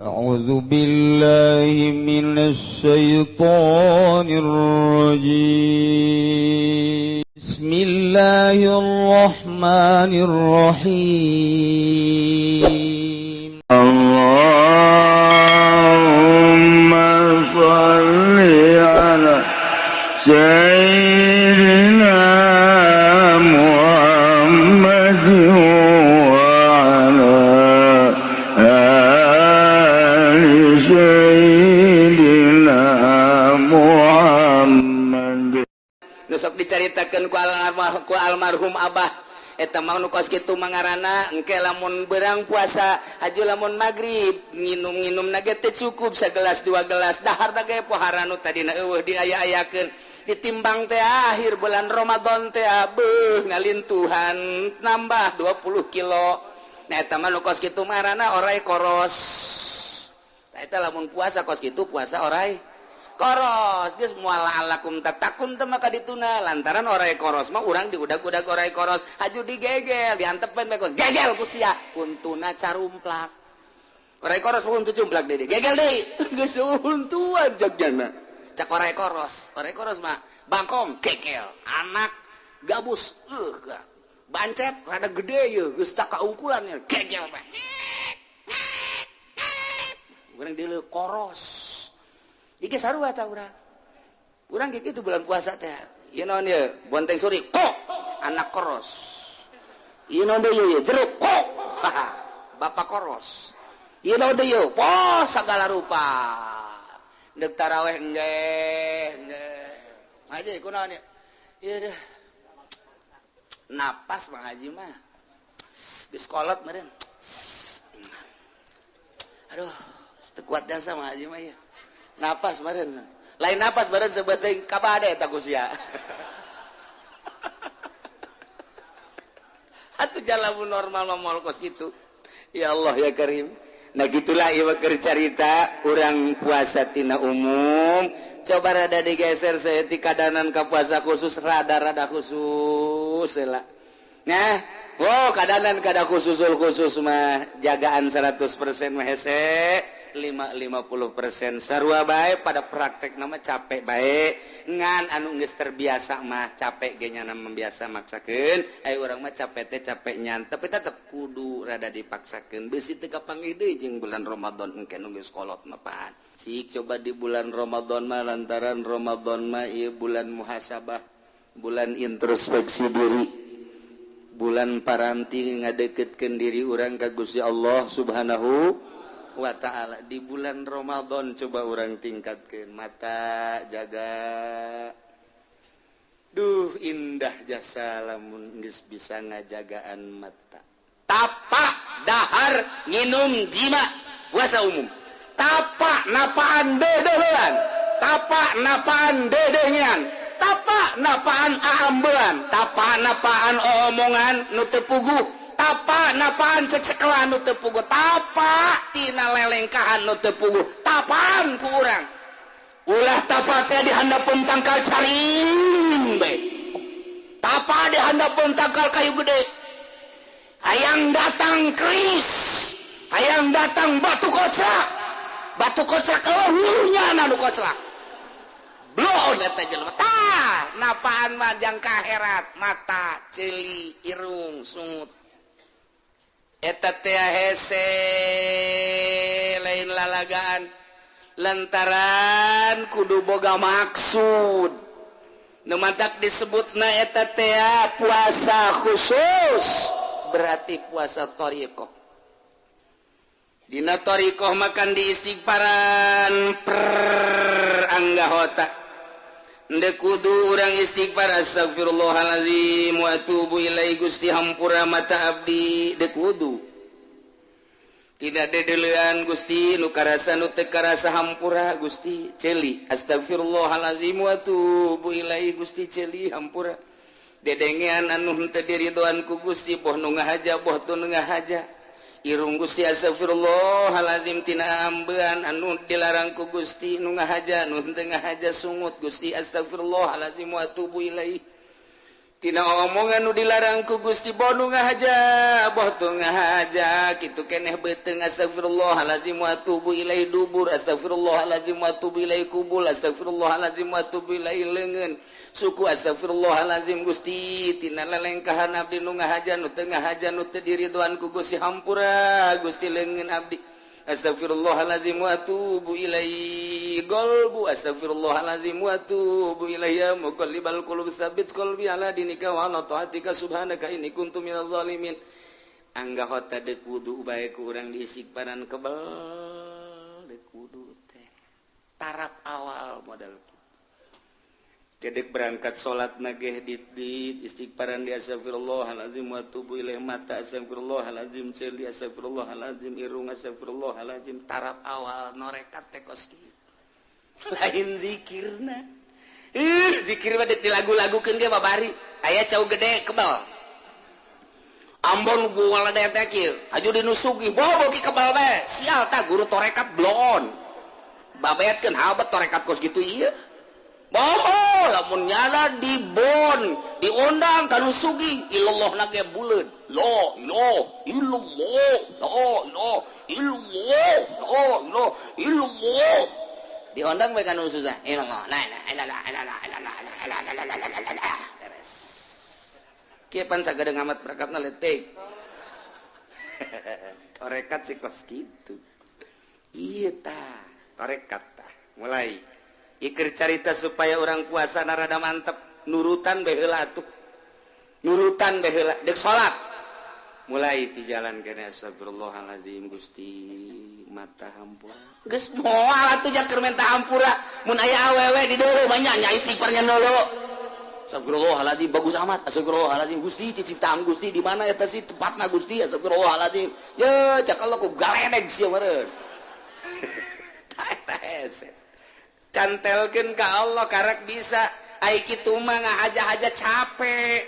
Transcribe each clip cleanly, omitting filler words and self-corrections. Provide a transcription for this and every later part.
أعوذ بالله من الشيطان الرجيم بسم الله الرحمن الرحيم اللهم صل على سيدنا محمد وعلى آل سيدنا محمد. Nusok diceritakan ku almarhum Abah eta mah nu kos kitu mangarana engke lamun beurang puasa haju lamun magrib nginum nage teh cukup sagelas dua gelas dahar ge pohara nu tadina eueuh diaya-ayakeun ditimbang teh akhir bulan Ramadan teh beuh ngalintuhan nambah 20 kilo. Nah eta mah nu kos kitu mangarana orai koros. Nah eta lamun puasa kos kitu puasa orai koros geus moal alakum tatakun teh maka dituna lantaran orai koros mah urang diudag-udag orai koros haju digegel diantepen bae gegel ku sia kuntuna carumplak orai koros mah untu cumplak deui gegel deui geus untuan jagjana cak orai koros mah bangkong gegel anak gabus bancet rada gede ye geus tak kaungkulan gegel bae urang deuleu koros iki sarua ta urang kitu bulan puasa teh ieu naon ye bonteng suri kok anak koros ieu naon deui ye jeruk kok bapak koros ieu naon deui ye pos sagala rupa deuk tarawih nggeh aja kunaon ye ieu deh napas Bang Haji mah geus kolot meureun aduh teu kuat jasa Bang Haji mah ya napas meren lain napas meren sebatai kabade eta kusia atuh jalamun normal mah kos kitu ya Allah ya Karim. Nah gitulah ieu keur carita urang puasa tina umum coba rada digeser saya ti kadanan ka puasa khusus rada khusus heula nah kadanan kada khusus mah jagaan 100% mah hese 50% sarua bae pada praktek nama capek bae ngan anu geus terbiasa mah capek ge nya membiasa maksakeun aya urang mah capek teh capek nyan tapi tetep kudu rada dipaksakeun beusi teu kapanggih deui jeung bulan Ramadan engke nu geus kolot mah pan sik coba di bulan Ramadan mah lantaran Ramadan mah ieu bulan muhasabah bulan introspeksi diri bulan paranti ngadeukeutkeun diri urang ka Gusti Allah Subhanahu wa ta'ala. Di bulan Ramadan coba orang tingkatkan mata jaga duh indah jasa lamun geus bisa ngajagaan mata tapak dahar nginum jima puasa umum tapak napaan dedehean tapak napaan dedenyan tapak napaan aambean tapak napaan omongan nu teu puguh tapak napaan cecekelan nu teu puguh tapak tina lelengkahan nu teu puguh tapaan ku urang ulah tapak teh di handapeun tangkal caring bae tapak di handapeun tangkal kayu gede hayang datang keris hayang datang batu kocak eueuhnya anu kocak bloh eta jelema tah napaan mah jang kaherat mata ceuli irung sungut eta teh hese lain lalagaan lantaran kudu boga maksud nu mantak disebutna eta teh puasa khusus berarti puasa thariqah dina thariqah makan diistighfaran per anggahota ndek kudu urang istighfar astagfirullahalazim wa atubu ilaihi Gusti hampura mata abdi dek kudu tidak dedeleuan Gusti nu karasa nu teu karasa hampura Gusti ceuli astagfirullahalazim wa atubu ilaihi Gusti ceuli hampura dedengean anu henteu diridhoan ku Gusti boh nu ngahaja boh teu ngahaja irung Gusti astagfirullahalazim tina ambean anu dilarang ku Gusti nu ngahaja nu henteu ngahaja sungut Gusti astagfirullahalazim wa atubu ilaihi tina omongan nu dilarang ku Gusti Bonu ngahaja boh tu ngahaja kitu keneh beuteung astagfirullahalazim wa atubu ilaihi dubur astagfirullahalazim wa atubu ilaihi kubul astagfirullahalazim wa atubu ilaihi leungeun suku astagfirullahalazim Gusti tina lalengkahan abdi nu ngahaja nu teu ngahaja nu teu diridhoan ku Gusti hampura Gusti leungeun abdi astagfirullahalazim wa atubu ilaihi qalbu astagfirullahalazim wa atubu ilaihi ya muqallibal qulub tsabbit qalbi ala dinika wa ala taatika subhanaka inni kuntu minaz zalimin angga hota deuk wudu bae ku urang diistighfaran kebal deuk wudu teh tarap awal modal kedek berangkat salat nageh di istighfaran di astagfirullahalazim wa atubu ilaihi mata astagfirullahalazim ceul di astagfirullahalazim irung astagfirullahalazim tarap awal norekat teh kos kieu lain zikirna zikir mah dek dilagu-lagukeun ge babari aya cau gede kebal Ambon buala teh kieu aju dinusugi bobo ki kebal bae sial tah guru torekat blon babeetkeun habat torekat kos kitu ieu bohong lamun nyala di bon diundang kanu sugi ilallah nage buleun la ilaha illallah la ilaha illallah la ilaha illallah diundang bae kanu susah ilallah la ilaha illallah beres kieu pan sagede ngamat berakatna letik torekat sikos kitu ieu tah torekat tah mulai ikir carita supaya orang puasa narada mantep nurutan baheula atuh nurutan baheula dek salat mulai ti jalan kene astagfirullahalazim Gusti mata hampura geus moal atuh jakeur menta hampura mun aya awewe di deuleu mah nya istighfarnya nolo astagfirullahalazim bagus amat astagfirullahalazim Gusti ciciptaan Gusti di mana eta sih tempatna Gusti astagfirullahalazim ye cak Allah ku galedeg sia meureun tah hese cantelkeun ka Allah karak bisa ai kitu mah ngahaja-haja capek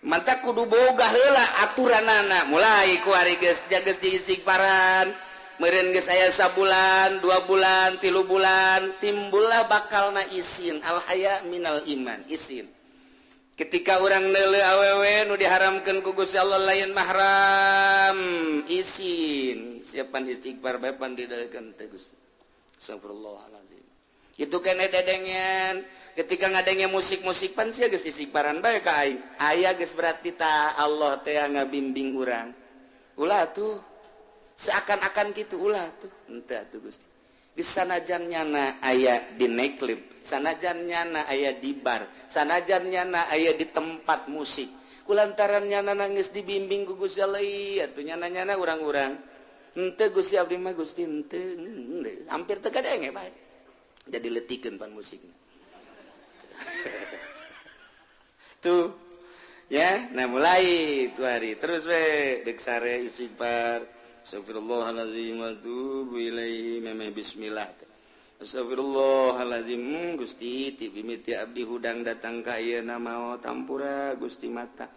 manta kudu boga heula aturanana mulai ku ari geus jageus di istighfaran meureun geus aya sabulan 2 bulan 3 bulan timbullah bakalna isin al haya minal iman isin ketika urang neuleuh awewe nu diharamkeun ku Gusti Allah lain mahram isin siapan istighfar bae pan dideukeun teh Gusti astagfirullahalazim itu kene dedengen ketika ngadenge musik-musik pan sia geus istighfaran bae ka aing aya geus berarti ta Allah teh ngabimbing urang ulah tuh seakan-akan kitu ulah tuh henteu atuh Gusti geus sanajan nyana aya di nightclub sanajan nyana aya di bar sanajan nyana aya di tempat musik kulantaran nyana geus dibimbing ku Gusti Allah atuh nyana-nyana urang-urang henteu Gusti abdi mah Gusti henteu hampir teu gadenge bae jadi letikeun pan musiknya tuh ya nah mulai itu hari terus we deuk sare istighfar astagfirullahalazim wa atubu ilaihi memeh bismillah astagfirullahalazim Gusti ti mimiti abdi hudang datang ka ayeuna maot tampura Gusti mata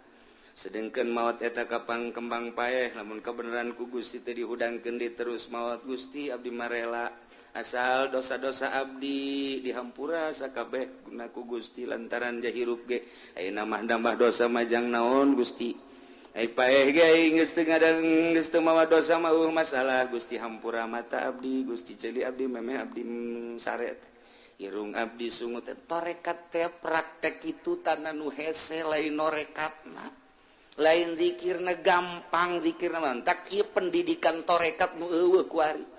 sedengkeun maot eta kapang kembang paeh lamun kabeneran ku Gusti teh dihudangkeun di terus maot Gusti abdi marela asal dosa-dosa abdi dihampura sakabeh guna ku Gusti lantaran jahirup ge ayeuna mah nambah dosa majang naon Gusti ai paeh ge aing geus teu ngadang geus teu mawa dosa mah masalah Gusti hampura mata abdi Gusti ceuli abdi memeh abdi sare irung abdi sungut torekat teh praktek itu tanah nu hese lain norekatna lain zikirna gampang zikirna mantak ieu pendidikan torekat nu eueuh ku ari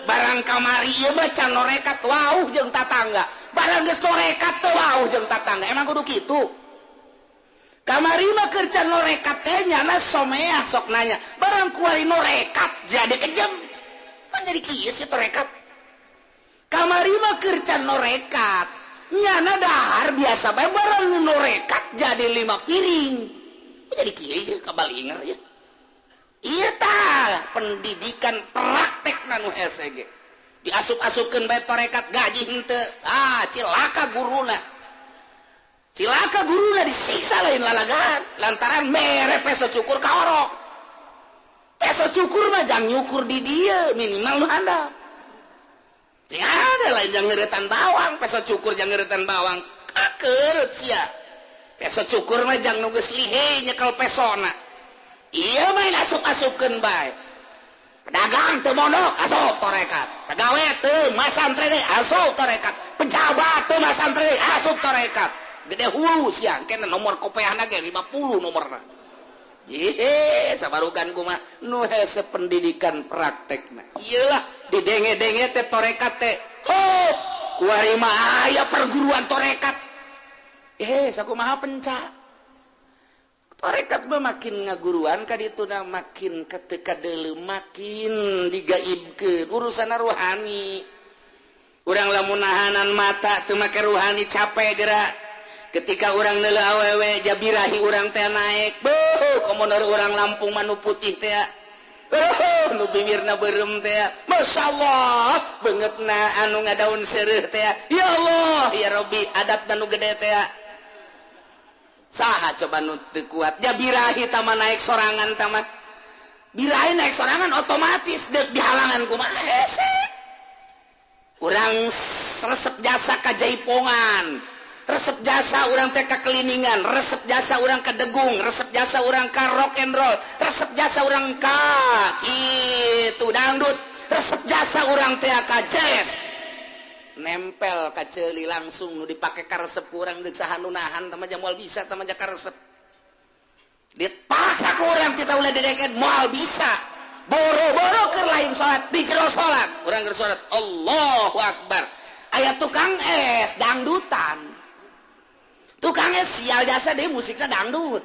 barang kamari ieu mah can norekat wauh jeung tatangga barang geus norekat teh wauh jeung tatangga emang kudu kitu kamari mah keur can norekat teh nyana someah sok nanya barang kuari norekat jadi kejem kan jadi kieu sih torekat kamari mah keur can norekat nyana dahar biasa bae barang norekat jadi 5 piring jadi kieu kabalinger ya iya tah pendidikan praktek nanu SG diasup-asupkeun bae torekat gaji henteu cilaka guruna disiksa lain lalagan lantaran mere peso cukur kaorok peso cukur mah jang nyukur di dia minimal nu handap ting ada lain jang ngeuretan bawang peso cukur jang ngeuretan bawang kakeureut sia peso cukur mah jang nu geus lihe nyekel pesona ieu mah asup-asupkeun bae pedagang teu mondok asup torekat pagawe teu masantri deui asup torekat pejabat teu masantri deui asup torekat gede hulu siang kena nomor kopeana ge 50 nomorna sabarugan kumaha nu hese pendidikan praktekna ieu lah didenge-denge teh torekat teh kuari mah aya perguruan torekat sakumaha penca torekat mah makin ngaguruan ka ditu makin ketika deuleu makin digaibkeun urusan rohani urang lamun nahanan mata teu make rohani capek geura ketika urang neuleuh awewe jabirahi urang teh naek komonor urang Lampung manu putih teh nu bibirna beureum teh masyaallah beungeutna anu ngadaun seureuh teh ya Allah ya Rabbi adatna nu gede teh saha coba nu teu kuat jabirahi tama naik sorangan tama birahi naik sorangan otomatis deuk dihalangan kumaha hese urang resep jasa ka Jaipongan resep jasa urang teh ka keliningan resep jasa urang ka degung resep jasa urang ka rock and roll resep jasa urang ka kitu dangdut resep jasa urang teh ka jazz nempel ka ceuli langsung nu dipake ka resep urang deuk saha nu nahan tah mah moal bisa tah mah ka resep dipaksa ku urang kita ulah dedeket moal bisa boro-boro keur lain salat di jero salat urang keur salat Allahu Akbar aya tukang es dangdutan tukang es sial jasa deh musiknya dangdut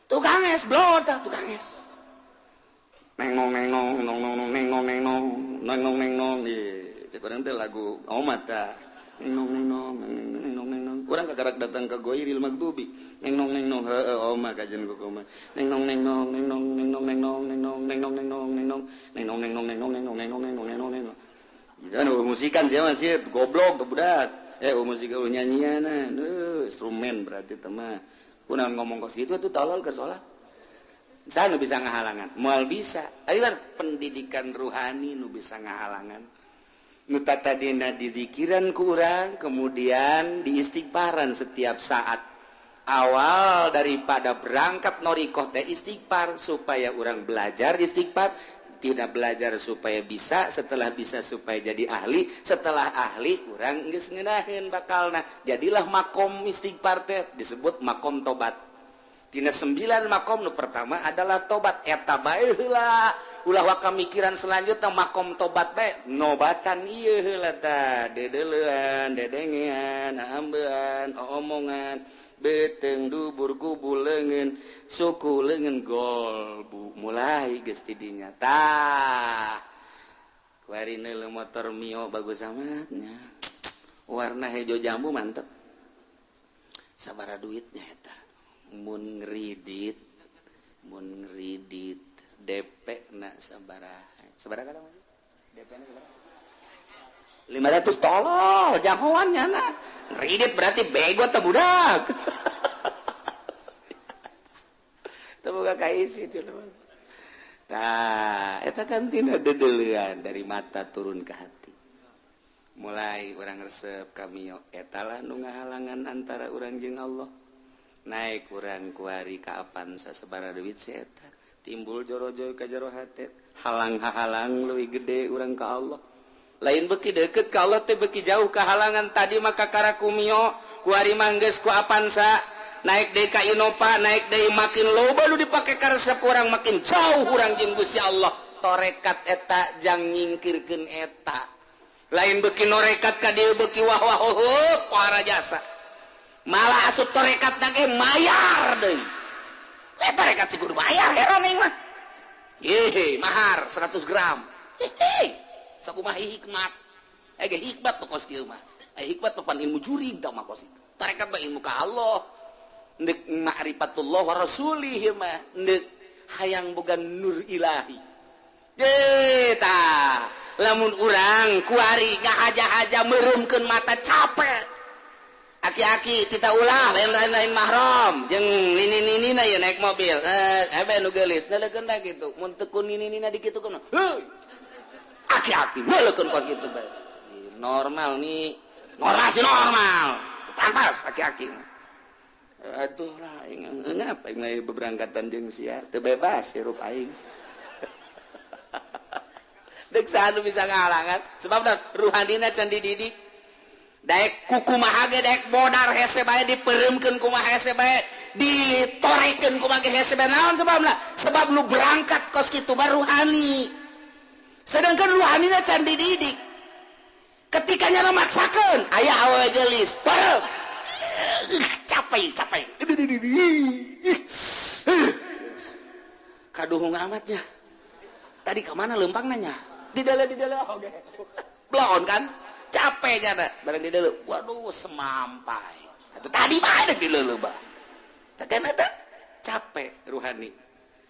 tukang es blod tukang es nengong nengong nengong nengong nengong nengong nengong cek urang teh lagu omat tah nengong nengong nengong nengong urang kagarak datang ka Goiril Magdubi nengong nengong heueuh omah kajen ku kumaha nengong nengong nengong nengong nengong nengong nengong nengong nengong nengong nengong nengong nengong nengong nengong nengong nengong jangan musikan sia masih goblok tuh budak musik nyanyiana instrumen berarti teman kunaon ngomong kos gitu tuh tolol ke salat saya nu bisa ngahalangan moal bisa aya pendidikan rohani nu bisa ngahalangan nu tadina di zikiran ku urang kemudian di istighfaran setiap saat awal daripada berangkat norikoh teh istighfar supaya urang belajar istighfar tidak belajar supaya bisa setelah bisa supaya jadi ahli setelah ahli urang geus ngeunaheun bakalna jadilah makom istighfar teh disebut makom tobat tina 9 makom nu pertama adalah tobat eta bae heula ulah waka mikiran selanjutnya makom tobat bae nobatan ieu heula tah dedeleuan dedengean ambean omongan beteng dubur kubul leungeun suku leungeun gol bu mulai geus ti dinya tah kuari neuleuh motor Mio bagus amatnya warna hejo jambu mantep sabaraha duitnya eta mun ngridit DP na sabaraha kada DP na sabaraha 500 tolol jahoannya na ngridit berarti bego teh budak teu boga kaisi dulu tah eta kan tina dedeleuan dari mata turun ke hati mulai urang resep ka Mio eta lah nu ngahalangan antara urang jeung Allah naik urang kuari ka Avanza sabaraha duit si eta timbul joro-joro ka jero hate halang-halang leuwih gede urang ka Allah lain beki deket ka Allah teh beki jauh kehalangan tadi maka karaku Mio kuari manggeus ku Avanza naik deui ka Innova naik deui makin loba nu dipake ka resep urang makin jauh urang jeung Gusti Allah torekat eta jang nyingkirkeun eta lain beki norekat ka dieu beki wah-wah para jasa malah asup torekat ge mayar deui torekat si kudu bayar heran ning mah mahar 100 gram sakumaha hikmat ge hikmat pokos kieu mah hikmat papan ilmu jurig tah mah kos itu tarekat mah ilmu ka Allah neuk ma'rifatullah wa rasulih mah neuk hayang boga nur ilahi tah lamun urang kuari ngahaja-haja meureumkeun mata capek aki-aki tita ulah lain-lain mahram jeung nini-ninina ye naik mobil hebe nu geulis naleukeun da kitu mun teu ku nini-nina dikitukeun aki-aki naleukeun kos kitu bae normal nih normal sih normal pantas aki-aki Aduh aing ngapa aing beberangkatan jeung sia teu bebas hirup aing. Deuk sanu bisa ngalangan sebab ruhanina can dididik. Daek kumaha ge daek bodar hese bae dipereumkeun kumaha hese bae ditorekeun kumaha ge hese bae naon sebabna? Sebab lu berangkat kos kitu baru ruhani. Sedangkan ruhanina can dididik. Ketika nyana maksakeun aya awewe geulis perem. Capek kaduhung amatnya tadi kemana lempang nanya di dalam oke blon kan capek jana bareng di dalam waduh semampai atau tadi mana di dalam bah takkan eta capek ruhani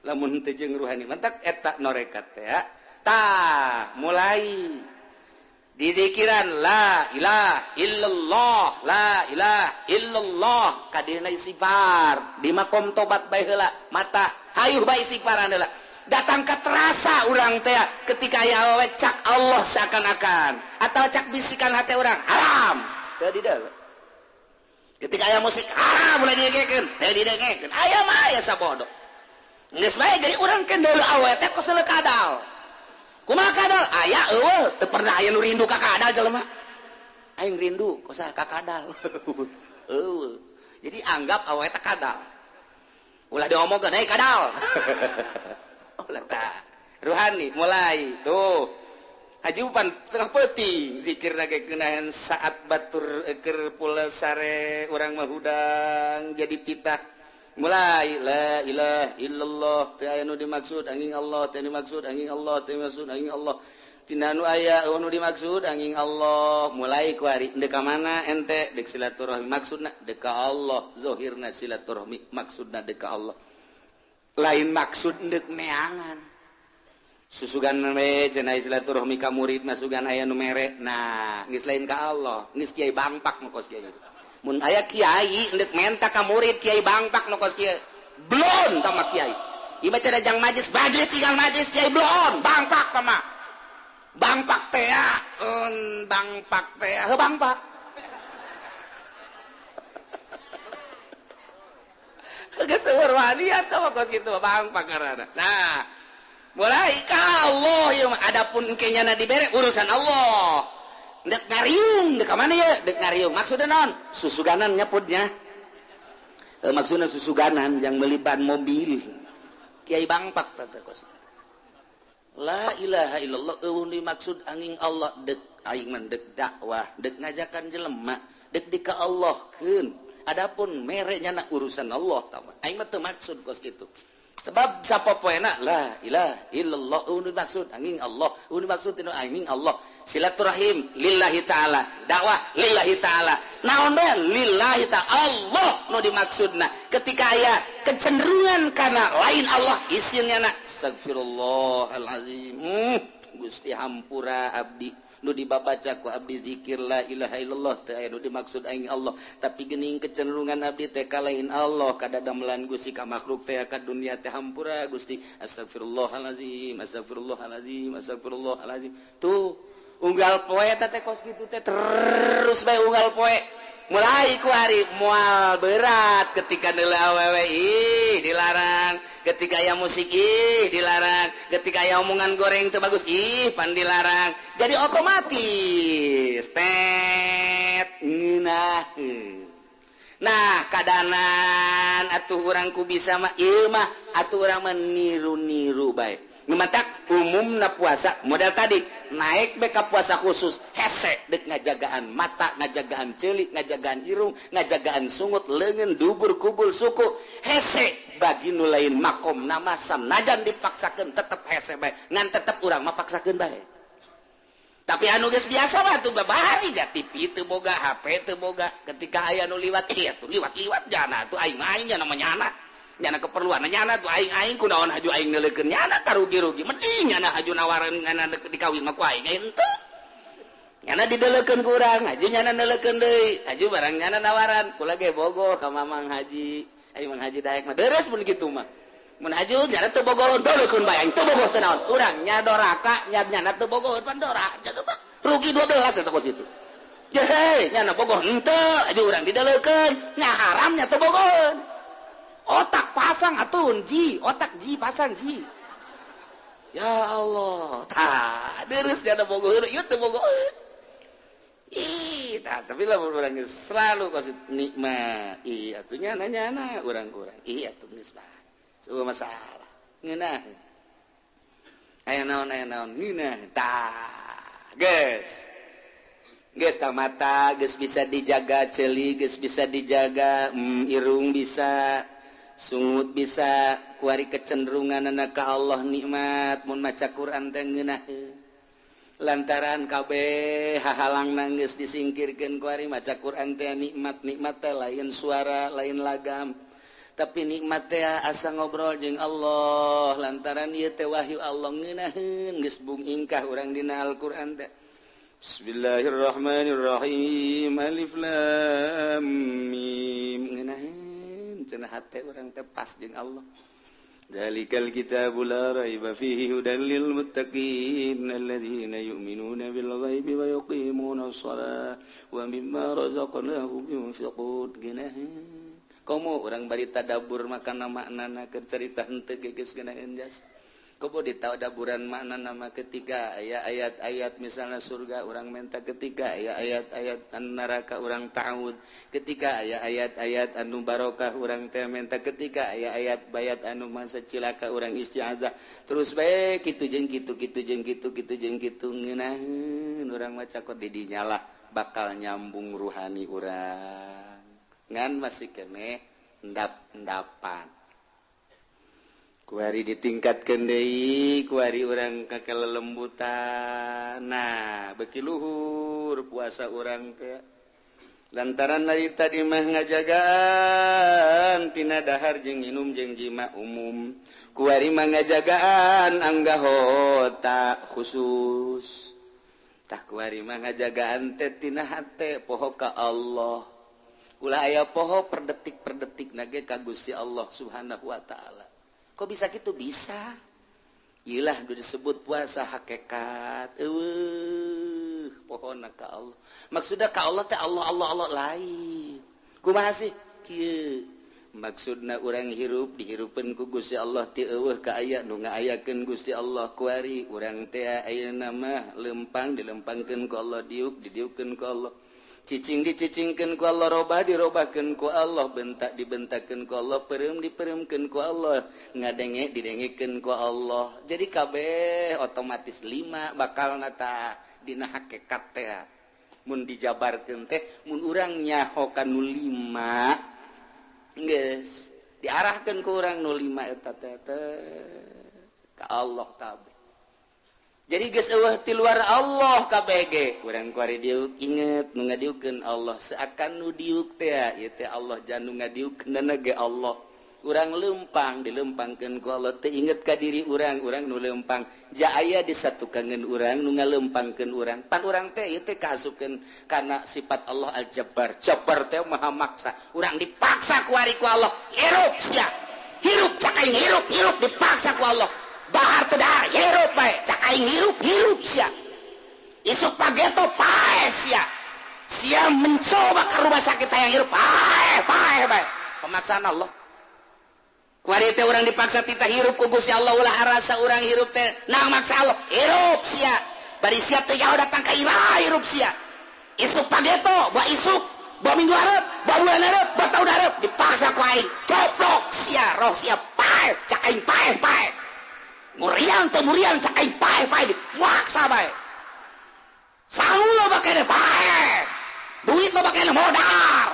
lamun teu jeung ruhani mentak eta norekat ya tah mulai di zikiran la ilaha illallah la ilaha illallah kadina istighfar di makom tobat bae heula mata hayuh bae istighfaran heula datang ke terasa urang teh ketika aya awewe cak Allah seakan-akan atau cak bisikan hate urang haram teu dideuleu ketika aya musik haram mulai didengekeun teu didengekeun aya mah aya sabodo geus bae jadi urang kan deuleu awewe teh kos kadal kumaha kadal aya eueuh teu pernah aya nu rindu ka kadal jelema aing rindu kosa ka kadal eueuh jadi anggap awewe teh kadal ulah diomongkeun hei kadal ulah tah ruhani mulai tuh ajupan tengah peuting zikirna ge geunahan saat batur keur pula sare urang mah hudang jadi titah mulai la ilaha illallah teu aya nu dimaksud angin Allah teu dimaksud angin Allah teu dimaksud angin Allah tina nu aya nu dimaksud angin Allah mulai ku ari endeu ka mana ente deuk silaturahmi maksudna deuk ka Allah zahirna silaturahmi maksudna deuk ka Allah lain maksud deuk neangan susugan we cenah silaturahmi ka murid masugan aya nu mere nah geus lain ka Allah geus kiai bangpak nu kos kiai mun aya kiai endek menta ka murid kiai bangpak nu kos kieu blon tama kiai ieu baca dajang majlis tinggal majlis kiai blon bangpak tama bangpak teh bangpak teh heuh bangpak geus seueur wani atuh kos kitu bangpak ngaranna nah mulai ka Allah ieu mah adapun engke nyana dibere urusan Allah dek ngariung dek mana ya dek ngariung maksudnya non susuganan nyeputnya maksudnya susuganan yang beli ban mobil kiai bangpak tata kos la ilaha illallah dimaksud angin Allah dek aing mah dek dakwah dek ngajakan jelema dek dika Allahkeun adapun mereknya na urusan Allah tah aing mah teu maksud kos kitu sebab sapopoena la ilaha illallah dimaksud angin Allah dimaksud tinu angin Allah silaturahim lillahi ta'ala dakwah lillahi ta'ala naon bae lillahi ta'ala Allah nu dimaksudna ketika aya kecenderungan kana lain Allah isinnya na astagfirullahalazim Gusti hampura abdi nu dibabaca ku abdi zikir la ilaha illallah teu aya nu dimaksud aing Allah tapi geuning kecenderungan abdi teh ka lain Allah kadadamelan Gusti ka makhluk teh ka dunia teh hampura Gusti astagfirullahalazim astagfirullahalazim astagfirullahalazim tuh unggal poe teh kos kitu teh terus bae unggal poe mulai ku hari moal berat ketika deuleu awewe dilarang ketika aya musik dilarang ketika aya omongan goreng teu bagus pan dilarang jadi otomatis tet ngeunaheun nah kadanan atuh urang ku bisa mah ieu mah atuh urang mah niru-niru bae Numatak umumna puasa model tadi naik beka puasa khusus hese dek ngajagaan mata ngajagaan ceulik ngajagaan irung ngajagaan sungut leungeun dubur kubul suku hese bagi nu lain makom nama sanajan dipaksakeun tetep hese bae ngan tetep urang mah paksakeun bae tapi anu geus biasa mah tuh babari ja TV teu boga HP teu boga ketika aya nu liwat ieu tuh liwat-liwat jana tuh aing namanya anak nyana keperluan nyana tuh aing kunaon haju aing neuleukeun nyana karugi-rugi mending nyana haju nawaran nyana dikawin mah ku aing henteu nyana dideuleukeun ku urang haju nyana neuleukeun deui haju barang nyana nawaran kula ge bogoh ka Mamang Haji aing Mang Haji Daek mah deres mun kitu mah mun haju nyana teu bogoh deuleukeun bae aing teu bogoh teu naon urang nya doraka nyana teu bogoh pan dora rugi 12 eta kos itu nyana bogoh henteu aja urang didalekeun nya haramnya teu bogoh otak pasang atun ji otak ji pasang ji ya Allah tah deres nya bogoh ieu teu bogoh ih tah tapi lah urang selalu kasih nikmat iya atuh nyana urang-urang iya atuh geus bae sebuah masalah ngeunah aya naon ngeunah tah geus mata geus bisa dijaga celi geus bisa dijaga irung bisa sungut bisa kuari kecenderunganna ka Allah nikmat mun maca Quran teh ngeunaheun lantaran kabeh hahalangna geus disingkirkeun kuari maca Quran teh nikmat teh lain suara lain lagam tapi nikmat teh asa ngobrol jeung Allah lantaran ieu teh wahyu Allah ngeunaheun geus bung ingkah urang dina Al-Qur'an teh Bismillahirrahmanirrahim. Alif lam mim. Ngeunaheun cenah hate urang teh pas jeung Allah. Dzalikal kitabul la raiba fihi hudal lil muttaqin alladzina yu'minuna bil ghaibi wa yuqimunas shalah wa mimma razaqnahum yunfiqun. Ngeunaheun. Komo urang bari tadabbur makana maknana keur carita henteu geus ngeunaheun jas. Kobo ditadaburan makna nama ketika ayat-ayat misalnya surga orang minta ketika ayat-ayat neraka orang ta'awud ketika ayat-ayat anu barokah orang teh minta ketika ayat bayat anu masa cilaka orang isti'adzah terus bae kitu jeung kitu ngeunaheun urang maca kod di dinya lah bakal nyambung ruhani urang ngan masih keneh endap-endapan kuari ditingkatkeun deui kuari urang kakelelembutan nah beuki luhur puasa urang teh lantaran narita di mah ngajagaan tina dahar jeung nginum jeung jima umum kuari mah ngajagaan anggahota khusus tah kuari mah ngajagaan teh tina hate poho ka Allah ulah aya poho per detik nage ka Gusti Allah Subhanahu wa taala. Kok bisa gitu? Bisa. Iyalah disebut puasa hakikat. Pohonna ka Allah. Maksudna ka Allah teh Allah lain. Kumaha sih? Kieu. Maksudna urang hirup dihirupkeun ku Gusti Allah ti eueuh ka aya nu ngaayakeun Gusti Allah kuari urang teh ayeuna mah lempang dilempangkeun ku Allah didiukkeun ku Allah. Cicing dicicingkeun ku Allah robah dirobahkeun ku Allah bentak dibentakkeun ku Allah pereum dipereumkeun ku Allah ngadenge didengekeun ku Allah jadi kabeh otomatis 5 bakal nata dina hakikat teh mun dijabarkeun teh mun urang nyaho kanu 5 geus diarahkeun ku urang nu 5 eta teh ka Allah kabeh. Jadi geus eueuh ti luar Allah kabeh ge. Urang kuari diuk inget nu ngadiukeun Allah seakan nu diuk teh ieu teh Allah janu ngadiukeunna ge Allah. Urang lempang dilempangkeun ku Allah teh inget ka diri urang nu lempang. Ja aya disatukangeun urang nu ngalempangkeun urang. Pan urang teh ieu teh kaasupkeun kana sifat Allah Al-Jabbar. Jabbar teh maha maksa. Urang dipaksa kuari ku Allah. Hirup sia. Hirup cak aing hirup dipaksa ku Allah. Bahar teu dahar hirup bae cak aing hirup sia isuk pageto pae sia mencoba ka rumah sakit hayang hirup pae bae pemaksaan Allah kuari teh urang dipaksa tita hirup ku Gusti Allah ulah arasa urang hirup teh nang maksa Allah hirup sia bari sia teh jauh datang ka ira hirup sia isuk pageto bae isuk bae minggu hareup bae bulan hareup bae taun hareup dipaksa ku aing coplok sia roh sia pae cak aing pae muriang cak aing pae dipaksa bae sangu lo bakene pae duit lo bakene modal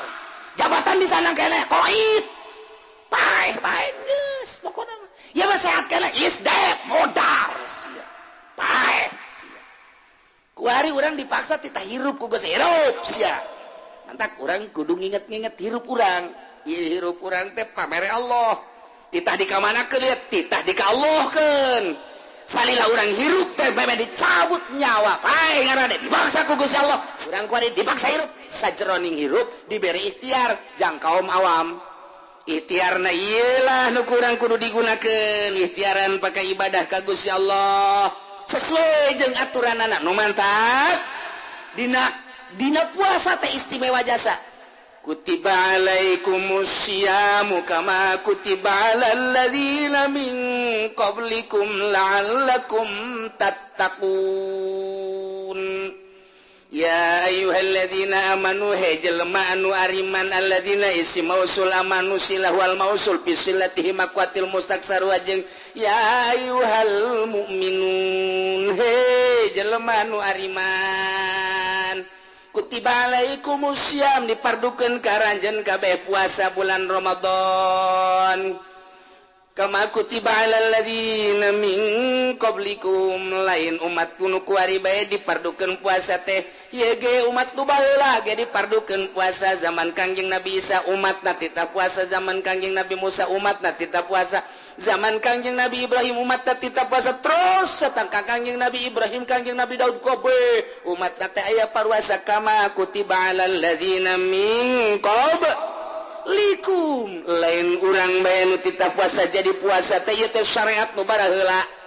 jabatan di sana kene koit pae geus pokona ya mah sehat kene is dead modal sia pae sia kuari urang dipaksa titah hirup ku geus hirup sia mantak urang kudu nginget-nginget hirup urang ieu hirup urang teh pamere Allah titah di kamana lihat titah di ka Allahkeun salila urang hirup teh bebe dicabut nyawa pae ngaranna dipaksa ku Gusti Allah urang kuari dipaksa hirup sajroning hirup diberi ikhtiar jang kaum awam ikhtiarna ieu lah nu urang kudu digunakeun ikhtiaran pakai ibadah ka Gusti Allah sesuai jeung aturanana nu mantap dina dina puasa teh istimewa jasa. Kutiba alaikumusyamu kama kutiba alal ladzina min qablikum la'allakum tattaqun. Ya ayyuhalladzina amanu jelema anu ariman alladzina isi mausul amanu silah wal mausul bi silatihi maqwatil mustaksar wajeng ya ayyuhal mu'minun jelema anu ariman kutiba alaikumusyaum dipardukeun karanjeun kabeh puasa bulan Ramadan kama kutiba alal ladzina min qablikum lain umat kuno kuari bae dipardukeun puasa teh ye ge umat nu baheula ge dipardukeun puasa zaman Kangjeng Nabi Isa umatna tita puasa zaman Kangjeng Nabi Musa umatna tita puasa zaman Kangjeng Nabi Ibrahim umatna tita puasa terus satang Kangjeng Nabi Ibrahim Kangjeng Nabi Daud kabeh umatna teh aya paruasa kama kutiba alal ladzina min qablikum lain urang bae nu tita puasa jadi puasa teh ieu teh syariat nu baraheula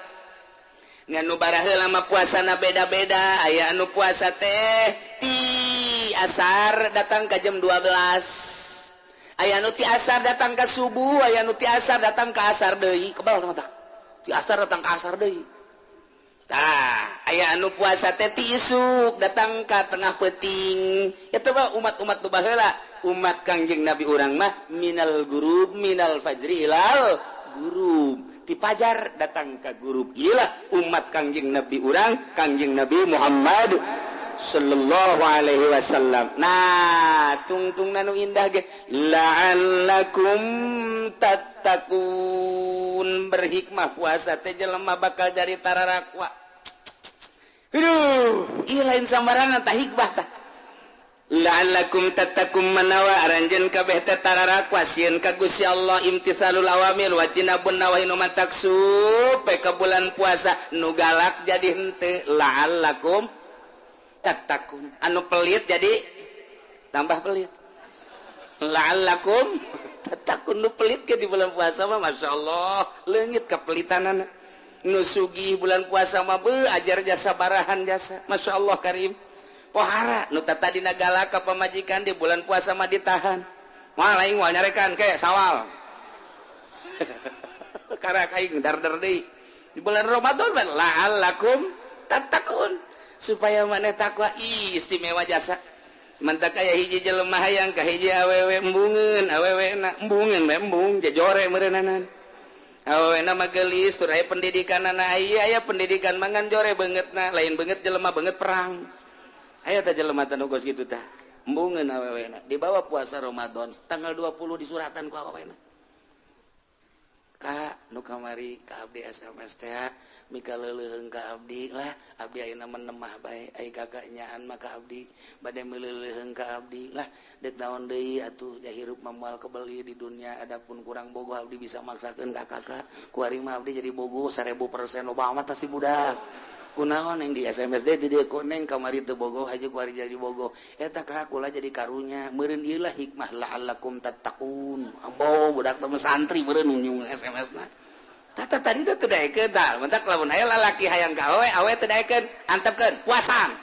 nganu baraheula mah puasana beda-beda aya anu puasa teh ti asar datang ka jam 12 aya anu ti asar datang ka subuh aya anu ti asar datang ka asar deui kebal teman-teman ti asar datang ka asar deui tah aya anu puasa teh ti isuk datang ka tengah peuting eta mah umat-umat nu baheula umat Kangjeng Nabi urang mah minal gurub minal fajri ilal gurub ti pajar datang ka gurub iyalah umat Kangjeng Nabi urang Kangjeng Nabi Muhammad sallallahu alaihi wasallam. Nah tungtung nanu indah ge la'allakum tattaqun berhikmah puasa teh jelema bakal jadi tararakwa. Aduh ieu lain sambaranna tah hikmah tah la'allakum tattaqum manawa aranjeun kabeh teh tararakwa sieun ka Gusti Allah imtitsalul awamir wa tinabun nawahi nu mantaksub pe ka bulan puasa nu galak jadi henteu la'allakum tattaqun anu pelit jadi tambah pelit la'allakum tattaqun nu pelit ke di bulan puasa mah masyaallah leungit kapelitanana nu sugih bulan puasa mah ajar jasa barahan jasa masyaallah karim pohara nu tata dina galak ka pamajikan di bulan puasa mah ditahan moal aing moal nyarekan ke sawal karak aing dar-dar deui di bulan Ramadan la'allakum tattaqun supaya maneh takwa istimewa jasa mantak aya hiji jelema hayang ka hiji awewe embungeun awewena embungeun we embung jajore meureunanan awewena mah geulis tur aya pendidikanana aya pendidikan mangan jore beungeutna lain beungeut jelema beungeut perang aya teh jelema teh nu geus kitu teh embungeun awewena dibawa puasa Ramadan tanggal 20 disuratan ku awewena ka nu kamari ka abdi SMS teh mika leuleuheung ka abdi lah abdi ayeuna menemah bae ai kakak nyaan mah ka abdi bade meuleuheung ka abdi lah deuk naon deui atuh ja hirup mah moal kebeuli di dunia adapun kurang bogoh abdi bisa maksakeun ka kakak kuari mah abdi jadi bogoh 1000% loba amat si budak kunaon yang di SMS teh di dieu koneng kamari teu bogoh haji kuari jadi bogoh eta ka kula jadi karunya meureun ieu lah hikmah la'allakum tattaqun ambo budak teh santri meureun nyung SMS-na tata tadi udah teu daekeun tah mentak lamun aya lalaki hayang ka awe teu daekeun antepkeun puasaan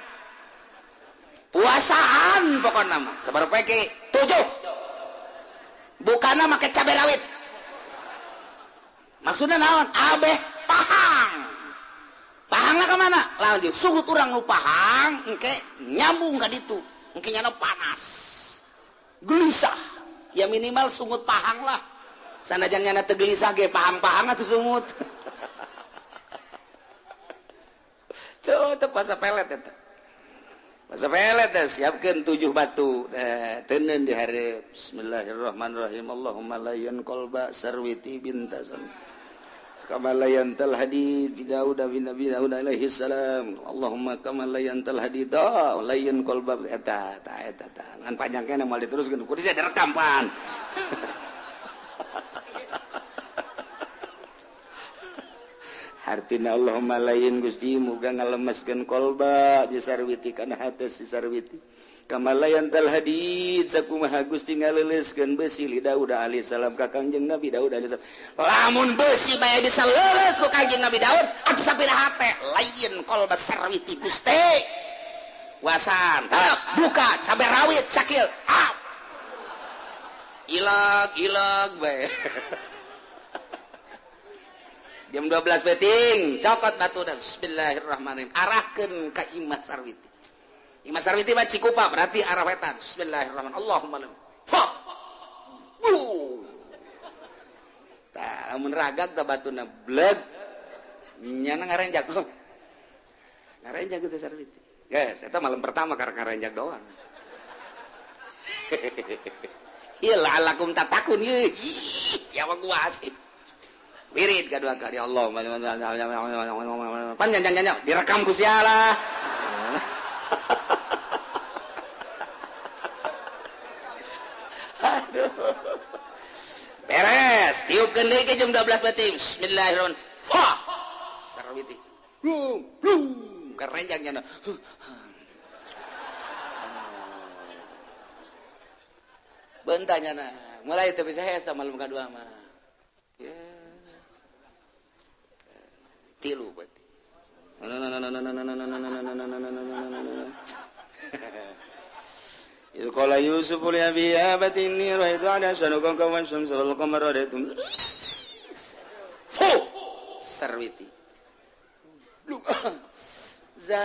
pokona mah sabar poe ki 7 bukana make cabe rawit maksudna naon abeh pahangna ka mana lawan dieu sugut urang nu pahang engke nyambung ka ditu engke nyana panas gelisah ya minimal sungut pahang lah sanajan nyana teu gelisah ge pahang-pahang atuh sungut tuh pasa pelet eta pasa pelet teh siapkeun 7 batu teuneun di hareup bismillahirrahmanirrahim Allahumma layyan qalba sarwiti bintasan kama layantal hadid fi Daud bin Nabi Daud alaihi salam Allahumma kama layantal hadid layyan qalba eta ngan panjang kana moal diteruskeun kudu saya direkam pan artina Allahumma layyin Gusti muga ngalemeskeun qalba di sarwiti kana hate si sarwiti kama layantal hadid sakumaha Gusti ngaleuleskeun besi li Daud alaihi salam ka Kangjeng Nabi Daud alaihi salam lamun besi bae bisa leuleus ku Kangjeng Nabi Daud atuh sapiraha teh layyin qalba sarwiti Gusti puasan buka cabai rawit cakil ilag bae jam 12 beting cokot batu dan bismillahirrahmanirrahim arahkeun ka Imah Sarwiti. Imah Sarwiti mah Cikupa berarti arah wetan. Bismillahirrahmanirrahim. Allahumma fa tah mun ragak teh batuna bleg nyana ngarenjak ngarenjak teh Sarwiti. Guys, eta malam pertama karena ngarenjak doang. Ieu la'alakum tatakun ieu. Siapa kuasih. Wirid kedua kali Allah panjang direkam ku sialah aduh beres tiupkeun deui ke jam 12 batim bismillahirrahmanirrahim fa Sarwiti blum kerenjangnya bentanya mulai teh bisa hese malam kedua mah ya tilu berarti. Itu qala Yusuf li abi abati inni ra'aytu 'asharan kawkaban syamsa wal qamara ra'aytum. Fu Sarwiti. Zaid.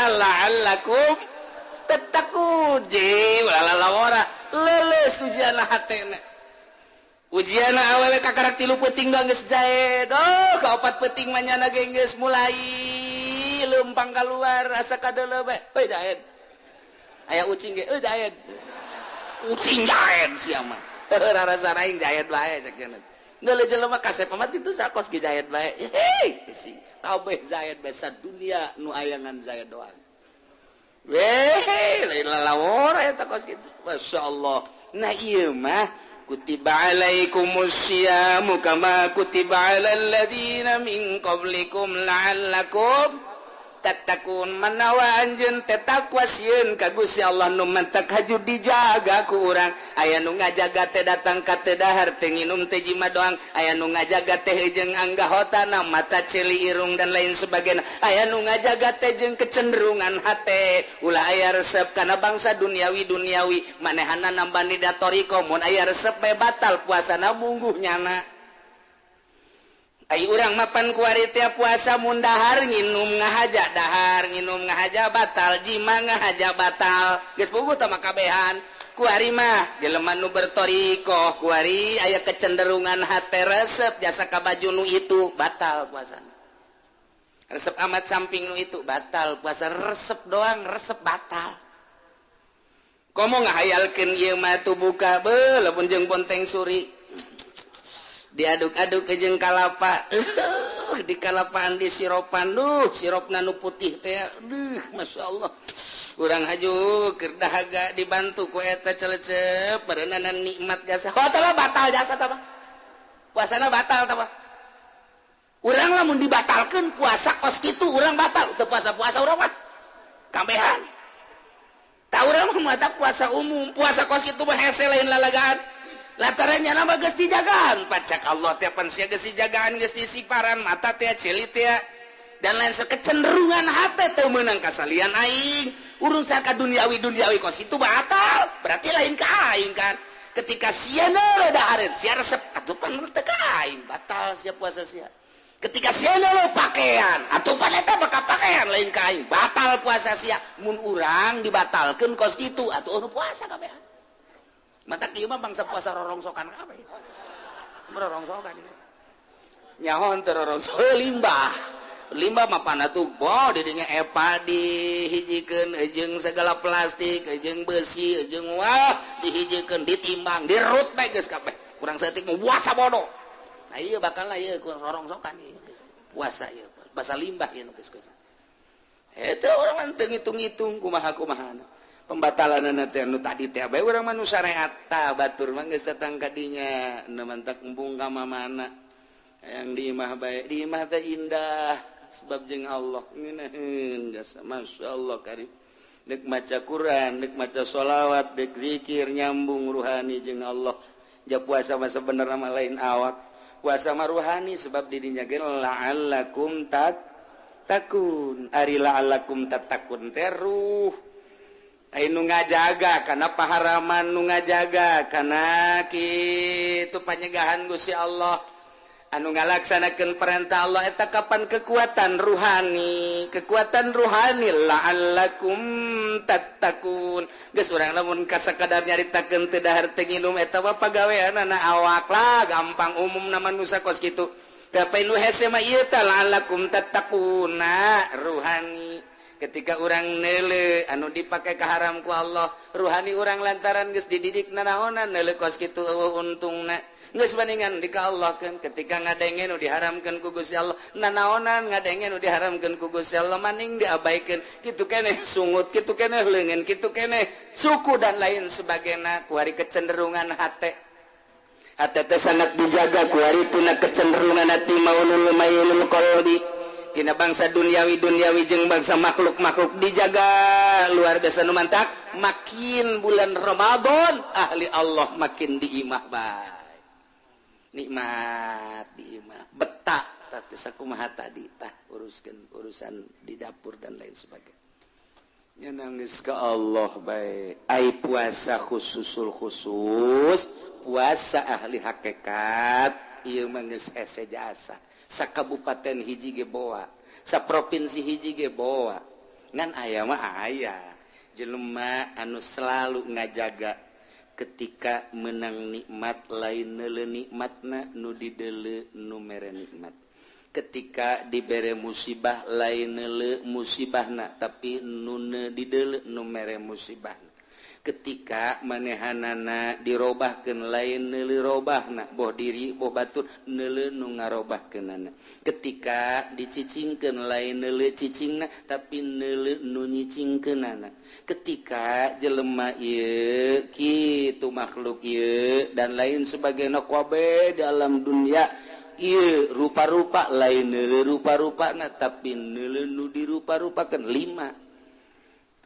La'allakum tetakuji walalawara leles ujian hatena ujian awewe kakarak 3 peuting doang geus jae ka 4 peuting mah nyana geus mulai leumpang keluar asa kadeuleu bae euy daed aya ucing ge euy daed ucing daed sia mah rarasa aing jaed bae cek cenah geuleuh jelema kasep amat itu sakos ge jaed bae kabeh jaed bae sadunia nu ayangan jaed doang. Weh, lain lalawara eta kos kitu. Masyaallah. Nah ieu mah kutiba alaikumusyamu kama kutiba alal ladzina min qablikum la'allakum tattaqun manawa anjeun teh takwa sieun ka Gusti Allah nu mantak haju dijaga ku urang aya nu ngajaga teh datang ka teu dahar teh nginum teh jima doang aya nu ngajaga teh jeung anggahotana mata cili irung dan lain sebagainya aya nu ngajaga teh jeung kecenderungan hate ulah aya resep kana bangsa duniawi manehana nambani datoriko mun aya resep bae batal puasana mungguh nyana. Ai urang mapan kuari tiap puasa mun dahar nginum ngahaja dahar nginum ngahaja batal jima ngahaja batal geus puguh tah makabehan kuari mah jelema nu bertoriko kuari aya kecenderungan hate resep jasa ka baju nu itu batal puasana resep amat samping nu itu batal puasa resep doang resep batal komo ngahayalkeun ieu mah tu buka beuh lamun jeung Bonteng Suri diaduk-aduk ke jeung kalapa di kalapaan di siropan siropna nu putih teh masyaallah urang haju keur dahaga dibantu ku eta celecep berenana nikmat jasa tah batal jasa tah puasana batal tah urang lamun dibatalkeun puasa kos kitu urang batal teu puasa urang mah kambehan tah urang mah mata puasa umum puasa kos kitu mah hese lain lalagaan latarannya nama geus dijagaan pacak Allah teh pan sia geus dijagaan geus disiparan mata teh cilit teh dan lain kecenderungan hate teu meunang kasalian aing urang saka duniawi kos itu batal berarti lain ka aing kan ketika sia na dahareun sia resep atuh pan teu ka aing batal sia puasa sia ketika sia na pakaian atuh pan eta bakal pakaian lain ka aing batal puasa sia mun urang dibatalkeun kos kitu atuh nu puasa kabeh mata kieu mah bangsa puasa rorongsokan kabeh. Rorongsokan ieu. Nyahoan teu rorongso limbah. Limbah mah panatuh boh di dinya epa dihijikeun jeung segala plastik, jeung besi, jeung wah dihijikeun ditimbang, dirut bae geus kabeh. Kurang saeutik mah puasa bodoh. Nah ieu bakal ieu rorongsokan ieu. Puasa ieu. Basa limbah ieu geus. Eta urang mah teu ngitung-ngitung kumaha-kumahana. Pembatalan teh anu tadi teh bae urang mah nu syariat tah batur mah geus datang ka dinya nu mantak embung ka mamana yang di imah bae di imah teh indah sebab jeung Allah ngeunaheun jasa masyaallah karim deuk maca Quran deuk maca sholawat deuk zikir nyambung ruhani jeung Allah ja puasa mah sabenerna mah lain awak puasa maruhani sebab dirinya gen la'allakum takun ari la'allakum tatakun teruh anu ngajaga kana paharaman nu ngajaga kana kitu panyegahan Gusti Allah anu ngalaksanakeun perintah Allah eta kapan kekuatan ruhani la'allakum tatakun geus urang lamun kasakadar nyaritakeun teu dahar teu nginum eta mah pagaweanna awak lah gampang umum na manusia kos kitu tapi nu hese mah ieu tah la'allakum tatakuna ruhani ketika urang neule anu dipake ka haram ku Allah ruhani urang lantaran geus dididik nanaonan neule kos kitu untungna geus bandingan di ka Allah kan ketika ngadenge nu diharamkeun ku Gusti Allah nanaonan ngadenge nu diharamkeun ku Gusti Allah maning diabaikeun kitu keneh sungut kitu keneh leungeun kitu keneh suku dan lain sebagainya ku ari kecenderungan hate teh sangat dijaga ku ari tuna kecenderungan hati maulul mailul qalbi tina bangsa duniawi jeung bangsa makhluk dijaga luar biasa nu mantak makin bulan Ramadan ahli Allah makin diimah bae nikmat diimah betah tadi sakumaha tadi tah urusan di dapur dan lain sebagainya nya nangis ka Allah bae ai puasa khusus puasa ahli hakikat ieu mah geus hese jasa sakabupaten hiji ge boa saprovinsi hiji ge boa ngan aya mah aya jelema anu selalu ngajaga ketika menang nikmat lain neule nikmatna nu dideule nu mere nikmat ketika dibere musibah lain neule musibahna tapi nu dideule nu mere musibahna ketika manehanana dirobahkeun lain neule robahna boh diri boh batur neule nu ngarobahkeunana ketika dicicingkeun lain neule cicingna tapi neule nu nyicingkeunana ketika jelema ieu kitu makhluk ieu dan lain sebagainya kabeh dalam dunia ieu rupa-rupa lain neule rupa-rupana tapi neule nu dirupa-rupakeun 5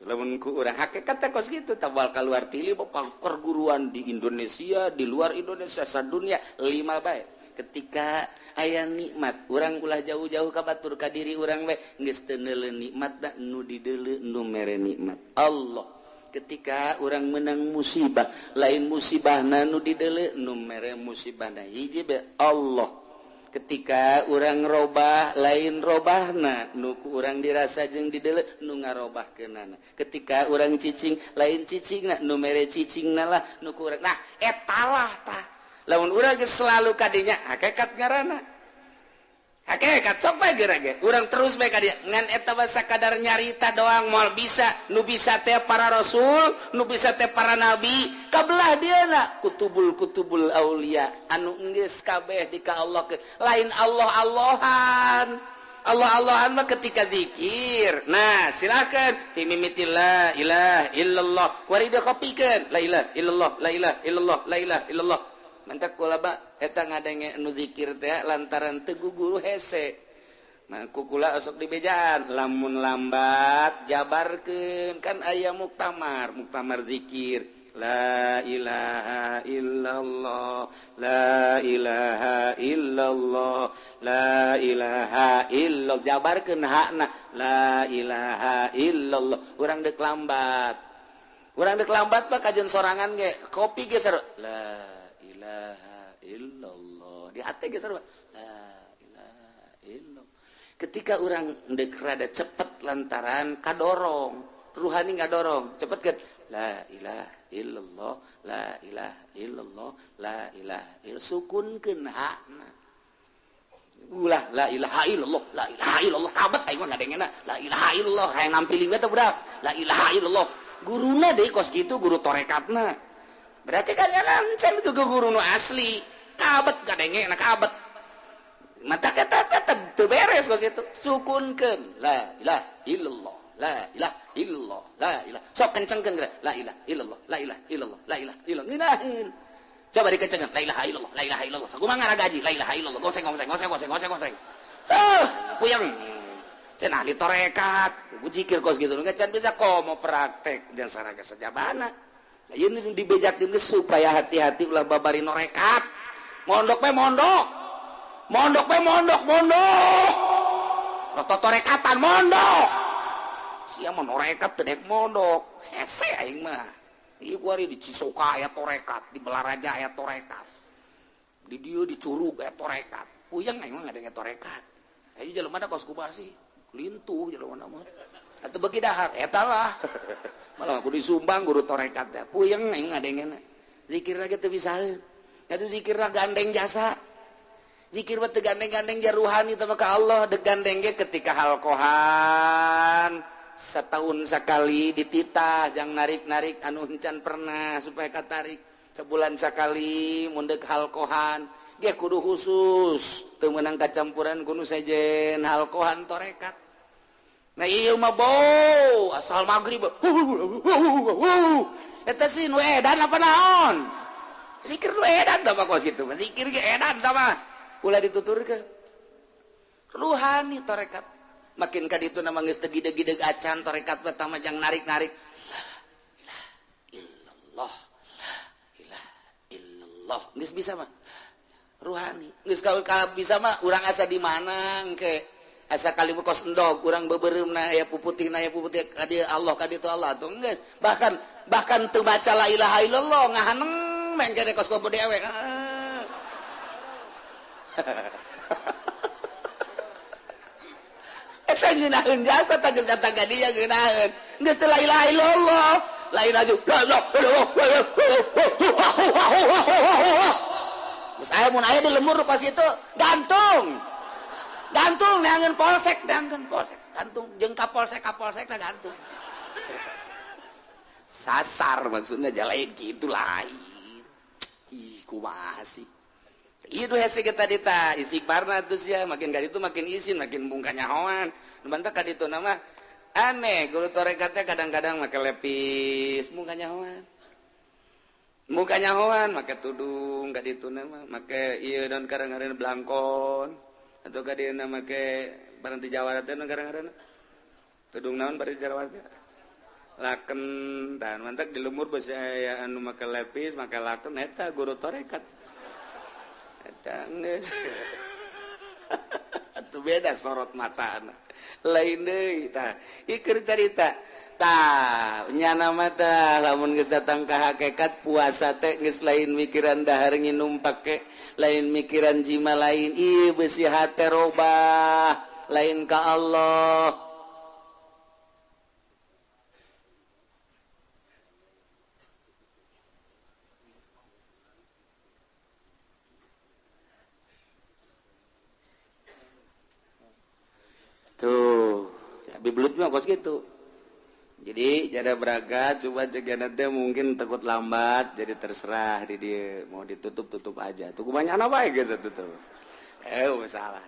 lamun ku urang hakikat teh kos kitu tabal kaluar tili bapak perguruan di Indonesia di luar Indonesia sadunya 5 bae ketika aya nikmat urang ulah jauh-jauh ka batur ka diri urang we geus teu neule nikmatna nu dideule nu mere nikmat Allah ketika urang menang musibah lain musibahna nu dideule nu mere musibahna hiji be Allah ketika urang robah lain robahna nu ku urang dirasa jeung dideule nu ngarobahkeunana ketika urang cicing lain cicingna nu mere cicingna lah nu ku urang nah etalah tah lamun urang geus selalu kadinya hakikat ngaranna hakikat sok bae gerage urang terus bae ka dieu ngan eta mah sakadar nyarita doang moal bisa nu bisa teh para rasul nu bisa teh para nabi kabelah dieuna kutubul aulia anu geus kabeh di ka Allah lain Allah-Allahan mah ketika zikir nah silakan timimiti la ilaha illallah kuari dikopikeun la ilaha illallah la ilaha illallah la ilaha illallah mantak kulaba eta ngadenge anu zikir teh lantaran teu guguru hese nah kukula osok dibejaan lamun lambat jabarkeun kan aya muktamar zikir la ilaha illallah la ilaha illallah la ilaha illallah jabarkeun hakna la ilaha illallah urang deuk lambat mah kajen sorangan ge kopi ge sarua la ilaha illallah di hati ge sarua la ilaha illallah ketika urang deuk rada cepet lantaran kadorong ruhani ngadorong cepet kan la ilaha illallah la ilaha illallah la ilaha illallah sukunkeun hakna ulah la ilaha illallah la ilaha illallah kabet aing mah ngadengena la ilaha illallah hayang nampilin teh budak la ilaha illallah guruna deui kos kitu guru torekatna berarti kan lancen ke guru nu asli kabet ngadengena kabet mata kata teu beres kos kitu sukunkeun la ilaha illallah la ilaha illallah la ilaha sok kencengkeun la ilaha illallah la ilaha illallah la ilaha illallah ngeunaheun coba dikencengkeun la ilaha illallah la ilaha illallah sakumaha ngaraga la ilaha illallah goseng puyeng cenah ahli torekat zikir kos gitu enggak can bisa komo praktek dan saraga sajabana ieu nu dibejakeun geus supaya hati-hati ulah babari norekat mondok mondok torekatan mondok sia monorekat teu dek mondok hese aing mah ieu kuari di Cisoka aya torekat di Belaraja aya torekat di dieu di Curug aya torekat puyeng aing mah ngadenge torekat ayo jelema da kos kubasi lintuh jelema mah atuh beuki dahar eta lah malah kudu disumbang guru torekat teh puyeng aing ngadengena zikir lagi teu bisaeun atuh zikirna gandeng jasa zikir teu gandeng-gandeng jaruhani teh ka Allah deg gandeng ge ketika halkohan setahun sekali dititah jang narik-narik anu encan pernah supaya katarik sebulan sekali mundek halkohan dia kudu khusus teu meunang kacampuran kudu sejen halkohan torekat nah ieu mah bau asal magrib eta sih nu edan apa naon zikir nu edan tah kos kitu zikir ge edan tah mah ulah dituturkeun ruhani torekat makin ka ditu nama geus teu gideg-gideg acan torekat pertama jang narik-narik la ilaha illallah geus bisa mah ruhani geus ka bisa mah urang asa di mana engke asa kalimu kos endog urang beubeureummna aya puputihna aya puputih ka dieu Allah ka ditu Allah atuh geus bahkan teu baca la ilaha illallah ngahaneng meng kene kos ku dewek eta ngeunaheun jasa tah geus datang ka dieu ngeunaheun geus teu la ilaha illallah la ilaha illallah geus aya mun aya di lemur kos itu gantung neangeun polsek gantung jeung kapolsek na gantung sasar maksudna jalain kitu lain ih kumaha sih itu hese kita dita istighfarna tuh sia makin kali itu makin izin makin bungkanya hoan bantah ka ditu nama aneh guru torekatnya kadang-kadang make lepis bungkanya hoan make tudung ka ditu nama make ieu daun karang-karang belangkon atau ka dieu make paranti Jawa teh karang-karang tudung naon paranti Jawa teh laken dan mantap di lumur beusi aya anu make lepis make laken eta guru torekat geus atuh beda sorot mata lain deui tah ieu keur carita tah nyana mah tah lamun geus datang ka hakikat puasa teh geus lain mikiran dahar nginum pake lain mikiran jima lain ieu beusi hate robah lain ka Allah tuh ya biblut mah kos gitu jadi jada beragat coba cegana teh mungkin takut lambat jadi terserah di dia mau ditutup aja tuh kumaha bae geus tutup masalah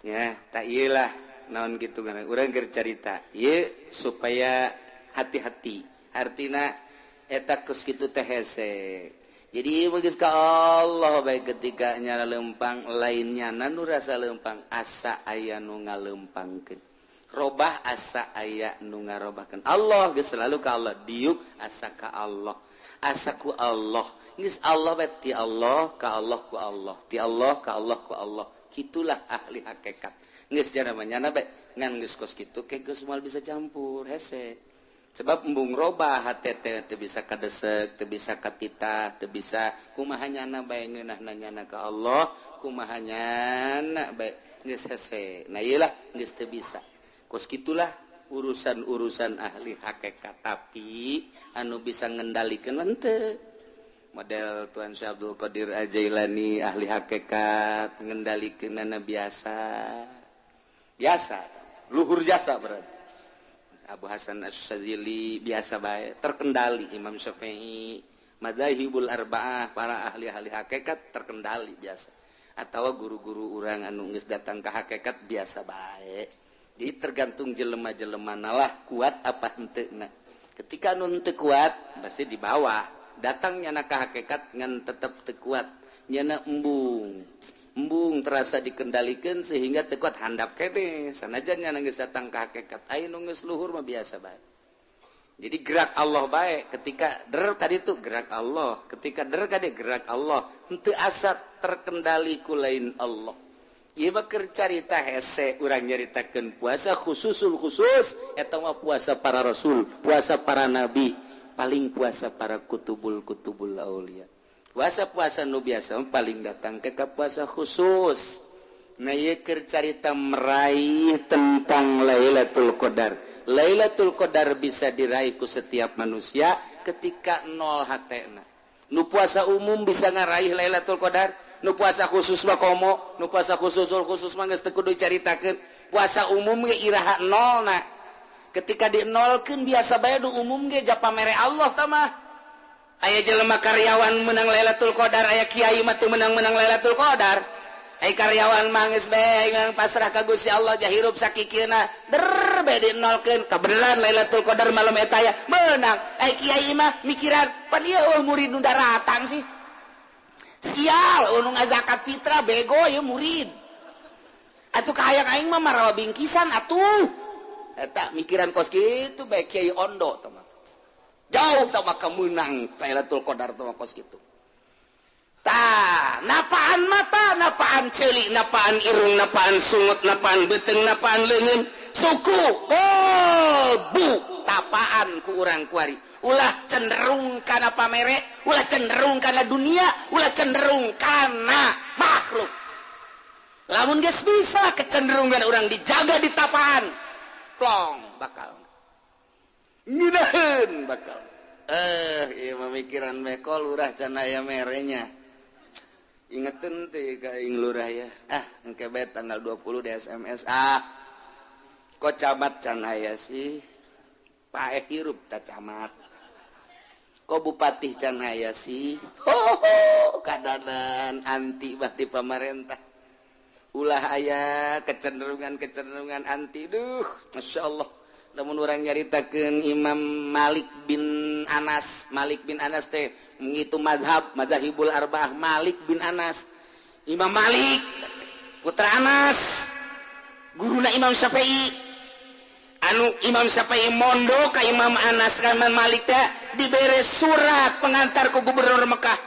ya tak iyalah naon gitu kan urang keur carita ieu supaya hati-hati artina eta kos kitu teh hese jadi geus ka Allah bae ketika nyala lempang lainnya nu rasa lempang asa aya nu ngalempangkeun robah asa aya nu ngarobahkeun Allah geus selalu ka Allah diuk asa ka Allah asa ku Allah geus Allah bae ti Allah ka Allah ku Allah ti Allah ka Allah ku Allah kitulah ahli hakikat geus jana manyana bae ngan geus kos kitu ke geus moal bisa campur hese sebab embung robah hate teh teu bisa kadesek teu bisa katitah teu bisa kumaha nyana bae ngeunahna nyana ka Allah kumaha nyana bae geus hese nah ieulah geus teu bisa kos kitulah urusan-urusan ahli hakikat tapi anu bisa ngendalikeun teu model Tuan Syekh Abdul Qadir Al-Jailani ahli hakikat ngendalikeunana biasa luhur jasa berarti Abu Hasan Asy-Syadzili biasa bae terkendali Imam Syafi'i madzhabul arba'ah para ahli-ahli hakikat terkendali biasa atawa guru-guru urang anu geus datang ka hakikat biasa bae jadi tergantung jelema-jelemana lah kuat apa henteuna ketika anu henteu kuat pasti di bawah datang nyana ka hakikat ngan tetep teu kuat nyana embung terasa dikendalikan sehingga teu kuat handap kene sanajan nyana geus datang ka hakikat aya nu geus luhur mah biasa bae jadi gerak Allah bae ketika der ka ditu gerak Allah ketika der ka dieu gerak Allah henteu asa terkendali ku lain Allah. Ieu mah keur carita hese urang nyaritakeun puasa khususul khusus eta mah puasa para rasul, puasa para nabi, paling puasa para kutubul aulia. Puasa-puasa nu biasa paling datang ke puasa khusus. Nah ieu keur carita meraih tentang Lailatul Qadar. Lailatul Qadar bisa diraih ku setiap manusia ketika nol hatena. Nu puasa umum bisa ngaraih Lailatul Qadar, nu puasa khusus mah komo, nu puasa khususul khusus mah geus teu kudu caritakeun. Puasa umum ge iraha nolna. Ketika di nolkeun biasa bae nu umum ge ja pamere Allah tah mah. Aya jelema karyawan menang Lailatul Qadar, aya kiai mah teu menang-menang Lailatul Qadar. Aya karyawan mah geus bae ngan pasrah ka Gusti Allah jah hirup sakikieuna, der bae di nolkeun kabeneran Lailatul Qadar malam eta aya menang. Aya kiai mah mikiran, pan ieu murid nu daratang sih. Sial anu ngazakat fitrah bego ieu murid. Atuh kahayang aing mah marawa bingkisan atuh. Eta mikiran kos kitu bae kiai ondo tah mah. Jauh tah maka menang Lailatul Qadar tah kos kitu. Tah, napaan mata, napaan ceuli, napaan irung, napaan sungut, napaan beteng, napaan leungeun, suku, bu, tapaan ku urang kuari. Ulah cenderung kana pamere, ulah cenderung kana dunia, ulah cenderung kana makhluk. Lamun geus bisa kecenderungan urang dijaga di tapaan, plong bakal. Ngidaheun bakal. Ieu mamikiran mekol lurah can aya merenya. Ingetin teh ka ing lurah ya. Engke bae tanggal 20 di SMS. Kok camat can aya sih? Pae hirup ta camat. Kok bupati can aya sih? Kadanan anti bati pamarentah. Ulah aya kecenderungan anti. Duh, masyaallah. Lamun urang nyaritakeun Imam Malik bin Anas teh ngitu mazhabul arba'ah Malik bin Anas. Imam Malik putra Anas guruna Imam Syafi'i. Anu Imam Syafi'i mondok ka Imam Anas ka Imam Malik teh dibere surat pengantar ku gubernur Mekah.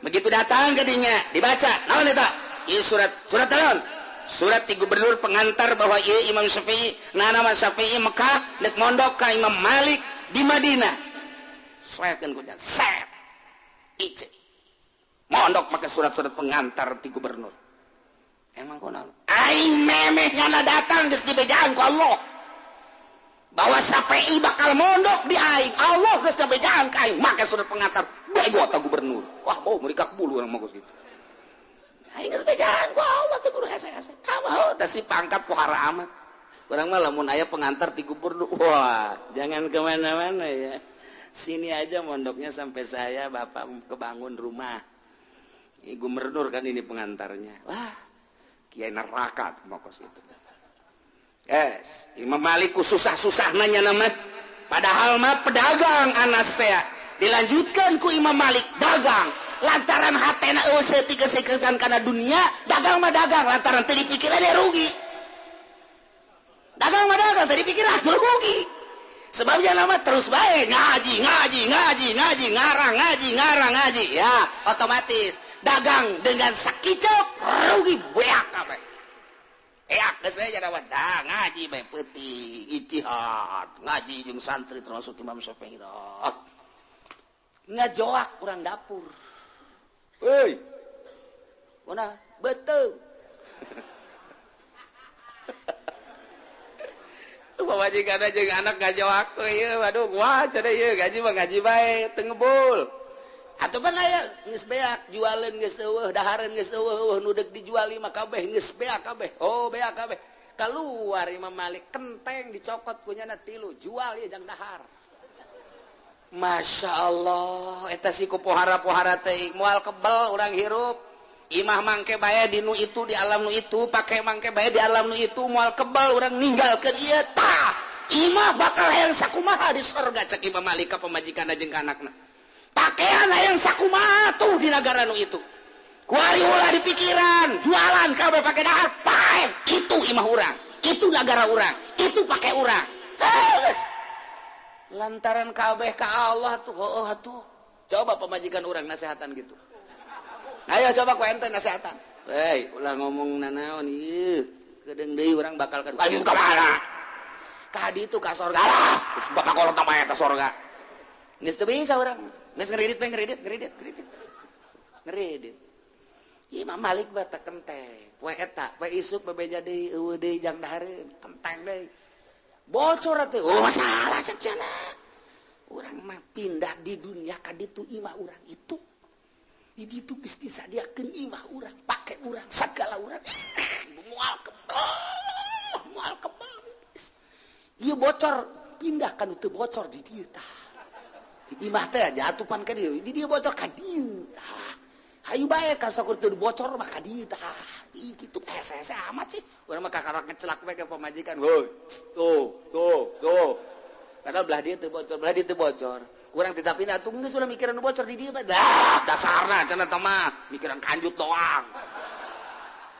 Begitu datang ke dinya dibaca, naon eta? Ieu surat naon? Surat ti gubernur pengantar bahwa ieu Imam Syafi'i, nama Syafi'i Mekah nek mondok ka Imam Malik di Madinah. Saekeun ku jan, set. Ice. Mondok make surat-surat pengantar ti gubernur. Emang kunaon? Aing memeh nyana datang geus dibejaan ku Allah. Bahwa Syafi'i bakal mondok di aing. Allah geus dibejaan ka aing make surat pengantar bego ta gubernur. Wah, bau meuli ka bulu urang mah geus kitu. Aing geus bejaan ku Allah teh kudu hese-hese. Kamau teh si pangkat pohara amat. Urang mah lamun aya pengantar ti gubernur, wah, jangan kemana-mana ya. Sini aja mondoknya sampai saya bapak kebangun rumah. Ini gubernur kan ini pengantarnya. Wah, kiai neraka mah kos itu. Imam Malik ku susah-susah nanya nama. Padahal mah pedagang Anas saya. Dilanjutkan ku Imam Malik dagang. Lantaran hatena eueuh tiga-tigaan kana dunia, dagang mah dagang lantaran teu dipikir aya rugi. Dagang mah dagang teu dipikir aya rugi. Sebabnya nama terus bae ngaji, ngarang ngaji. Ya, otomatis dagang dengan sakicok rugi beak kabeh. Eak geus we jadawan ngaji bae peuting, ijtihad, ngaji jeung santri termasuk Imam Syafi'i. Ngajoak urang dapur. Hei, mana betul? Pamajikan aja anak ngajawak tuh ya, waduh, wah, cina ya gaji mah ngaji baik, tengebul. Atau pan aya geus beak jualan geus eueuh, dahareun geus eueuh, nu deuk dijuali mah kabeh geus beak kabeh. Oh, beak kabeh. Keluar Imam Malik kenteng dicokot kunyana 3, jual ya jang dahar. Masya Allah, eta si ku pohara-pohara teh moal kebel urang hirup. Imah mangke bae di nu itu di alam nu itu, pake mangke bae di alam nu itu moal kebel urang ninggalkeun ieu tah. Imah bakal hayang sakumaha di surga cek Imam Malik ka pamajikanna jeung ka anakna. Pakaian hayang sakumaha tuh di negara nu itu. Kuari ulah di pikiran, jualan kabeh pake dahar, pae. Itu imah urang, itu negara urang, itu pake urang. Geus. Lantaran kabeh ka Allah tuh, atuh. Coba pemajikan orang nasihatan gitu. Ayo coba ku ente nasihatan. Ulah ngomong nanaon ieu. Kedeung deui urang bakal ka ditu ka mana? Ka ditu ka sorga lah. Terus bapak kolot mah eta sorga. Geus teu bisa urang. Geus ngeridit. Imam Malik mah teu kenteng. Poe eta, poe isuk bebeja deui eueuh deui jang dahareun, kenteng deui. Bocor atuh. Oh masalah cenah. Urang mah pindah di dunia ka ditu imah urang itu. Di ditu geus disadiakeun imah urang, pake urang, sagala urang. Moal kebal. Ieu bocor pindah ka ditu bocor di dieu tah. Di imah teh jatupan ka dieu, di dieu bocor ka dieu tah. Hayu bae ka sakur teu bocor mah ka dieu tah. Itu hese amat sih. Urang mah kakarak ngecelak we ke pamajikan. Woi, tuh. Padahal belah dieu teu bocor. Kurang tidak pindah tuh geus ulah mikiran bocor di dieu mah. Dah, dasarna cenah teh mah mikiran kanjut doang.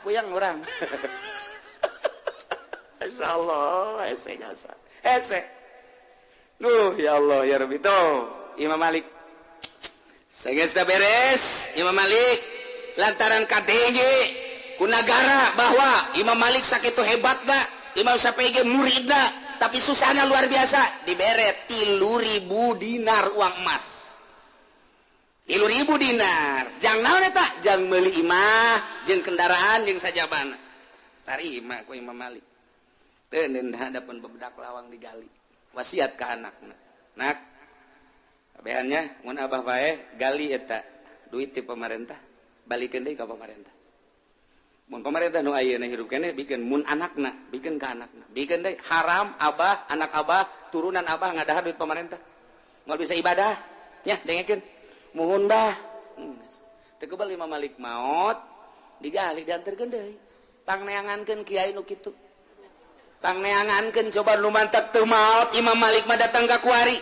Puyang urang. Insyaallah hese jasa. Hese. Ya Allah ya Rabbi tuh. Imam Malik. Sageus beres Imam Malik lantaran kadenge ku nagara bahwa Imam Malik sakitu hebatna, Imam Syafi'i ge muridna, tapi susahnya luar biasa. Dibere 3.000 dinar uang emas. 3.000 dinar. Jang naon eta? Jang meuli imah, jeung kendaraan, jeung sajabana. Tarima ku Imam Malik. Teu neun hadapan bebedak lawang digali. Wasiat ka anakna. Nak, abehannya mun abah bae gali eta duit ti pemerintah, balikeun deui ka pemerintah. Mun pemerintah nu ayeuna hirup keneh bikin mun anakna, bikin ka anakna. Bikin deui haram abah, anak abah, turunan abah ngadahar duit pemerintah. Moal bisa ibadah, nya dengekeun. Muhun bah. Teu keubal Imam Malik maot, digali dianterkeun deui. Pangneangankeun kiai nu kitu. Pangneangankeun coba nu mantap teu maot Imam Malik mah datang ka kuari.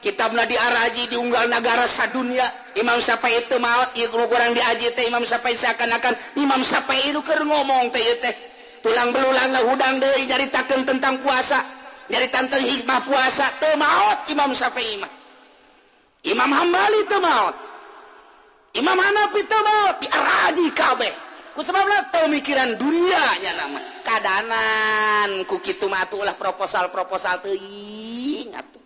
Kitabna diaraji di unggal nagara sadunia. Imam Syafi'i teu maot ieu kurang diaji teh Imam Syafi'i seakan-akan Imam Syafi'i nu keur ngomong teh ieu teh. Tulang belulangna hudang deui nyaritakeun tentang puasa. Nyaritakeun tentang hikmah puasa teu maot Imam Syafi'i mah. Imam Hambali teu maot. Imam Hanafi teu maot diaraji kabeh. Ku sababna teu mikiran dunia nya nama. Kadanan ku kitu mah atuh proposal teuing atuh.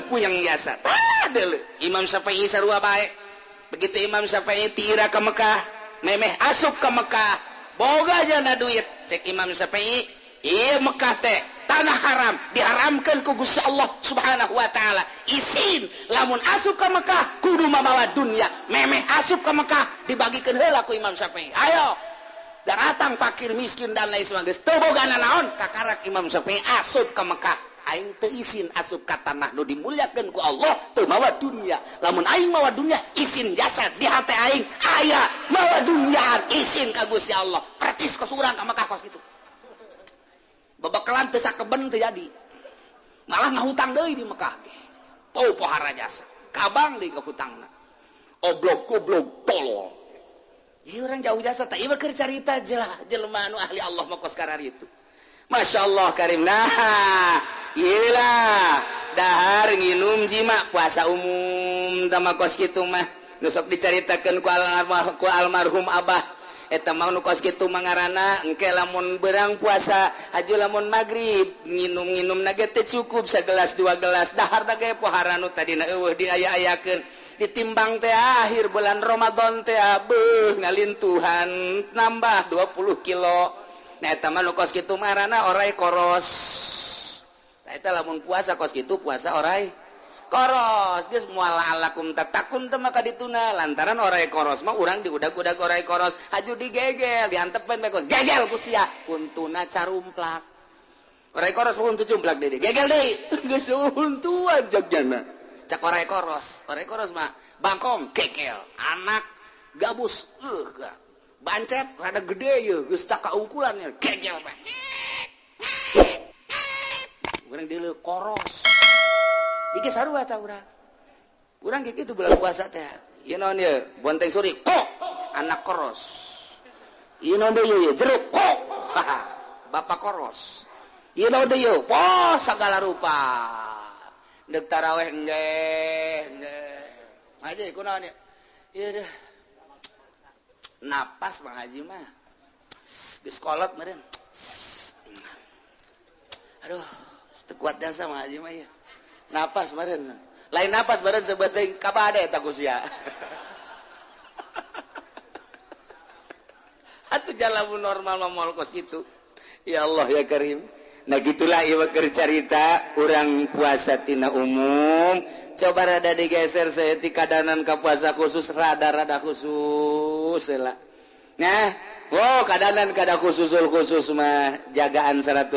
Puyang biasa. Tadel Imam Syafi'i sarua bae. Begitu Imam Syafi'i tira ke Mekah, memeh asup ke Mekah, boga jana duit. Cek Imam Syafi'i, ieu Mekah teh tanah haram, diharamkeun ku Gusti Allah Subhanahu wa taala. Isin lamun asup ke Mekah kudu mabawa dunya. Memeh asup ke Mekah dibagikeun heula ku Imam Syafi'i. Ayo. Datang fakir miskin dan lain sebagainya. Teu boga naon kakarak Imam Syafi'i asup ke Mekah. Aing teu isin asup ka tanah nu dimuliakeun ku Allah teu mawa dunya. Lamun aing mawa dunya isin jasa di hate aing aya mawa dunya isin ka Gusti Allah. Percis ka surang ka Mekah kos kitu. Bebekelan teu sakeben teu jadi. Malah ngahutang deui di Mekah ge. Pau pohara jasa. Kabang deui ka hutangna. Oblog goblok tolol. Ieu urang jauh jasa teh ieu keur carita jelema anu ahli Allah mah kos karari itu. Masya Allah karim. Nah, iyalah dahar nginum jima puasa umum tama kos kitu mah nu sok dicaritakeun ku almarhum abah eta mah nu kos kitu mangarana engke lamun beurang puasa haju lamun magrib nginum na ge teu cukup sagelas dua gelas dahar da ge pohara nu tadina eueuh diaya-ayakeun ditimbang teh akhir bulan Ramadan teh beuh ngalintuhan nambah 20 kilo. Nah eta mah nu kos kitu marana orai koros. Nah eta lamun puasa kos kitu puasa orai koros. Geus moal alakum tatakun teh maka dituna lantaran orai koros mah urang diudag-udag orai koros haju digegel diantepen bae gegel ku sia untuna carumplak. Orai koros mah untu cumplak deui. Gegel deui. Geus untuan jogjana. Cak orai koros. Orai koros mah bangkong gegel. Anak gabus bancet rada gede ya geus tak kaungkulannya gegel bae. Urang dieu koros. Iki sarua ta urang. Urang ge kitu bulan puasa teh. Ieu naon ieu? Bonteng suri kok anak koros. Ieu naon deui ieu? Jeruk kok. Bapak koros. Ieu naon deui ieu? Poh sagala rupa. Deuk tarawih engge. Aja kunaon ieu? Ieu napas Bang Haji mah geus kolot meureun. Aduh, teu kuat jasa Bang Haji mah ya. Napas meureun. Lain napas meureun sebeuteung kabade eta ku sia. Atuh jalamu normal mah moal kos kitu. Ya Allah ya Karim. Nah gitulah ieu keur carita urang puasa tina umum. Coba rada digeser saya ti kadanan ka puasa khusus rada khusus heula. Nah, kadanan kada khusus mah jagaan 100%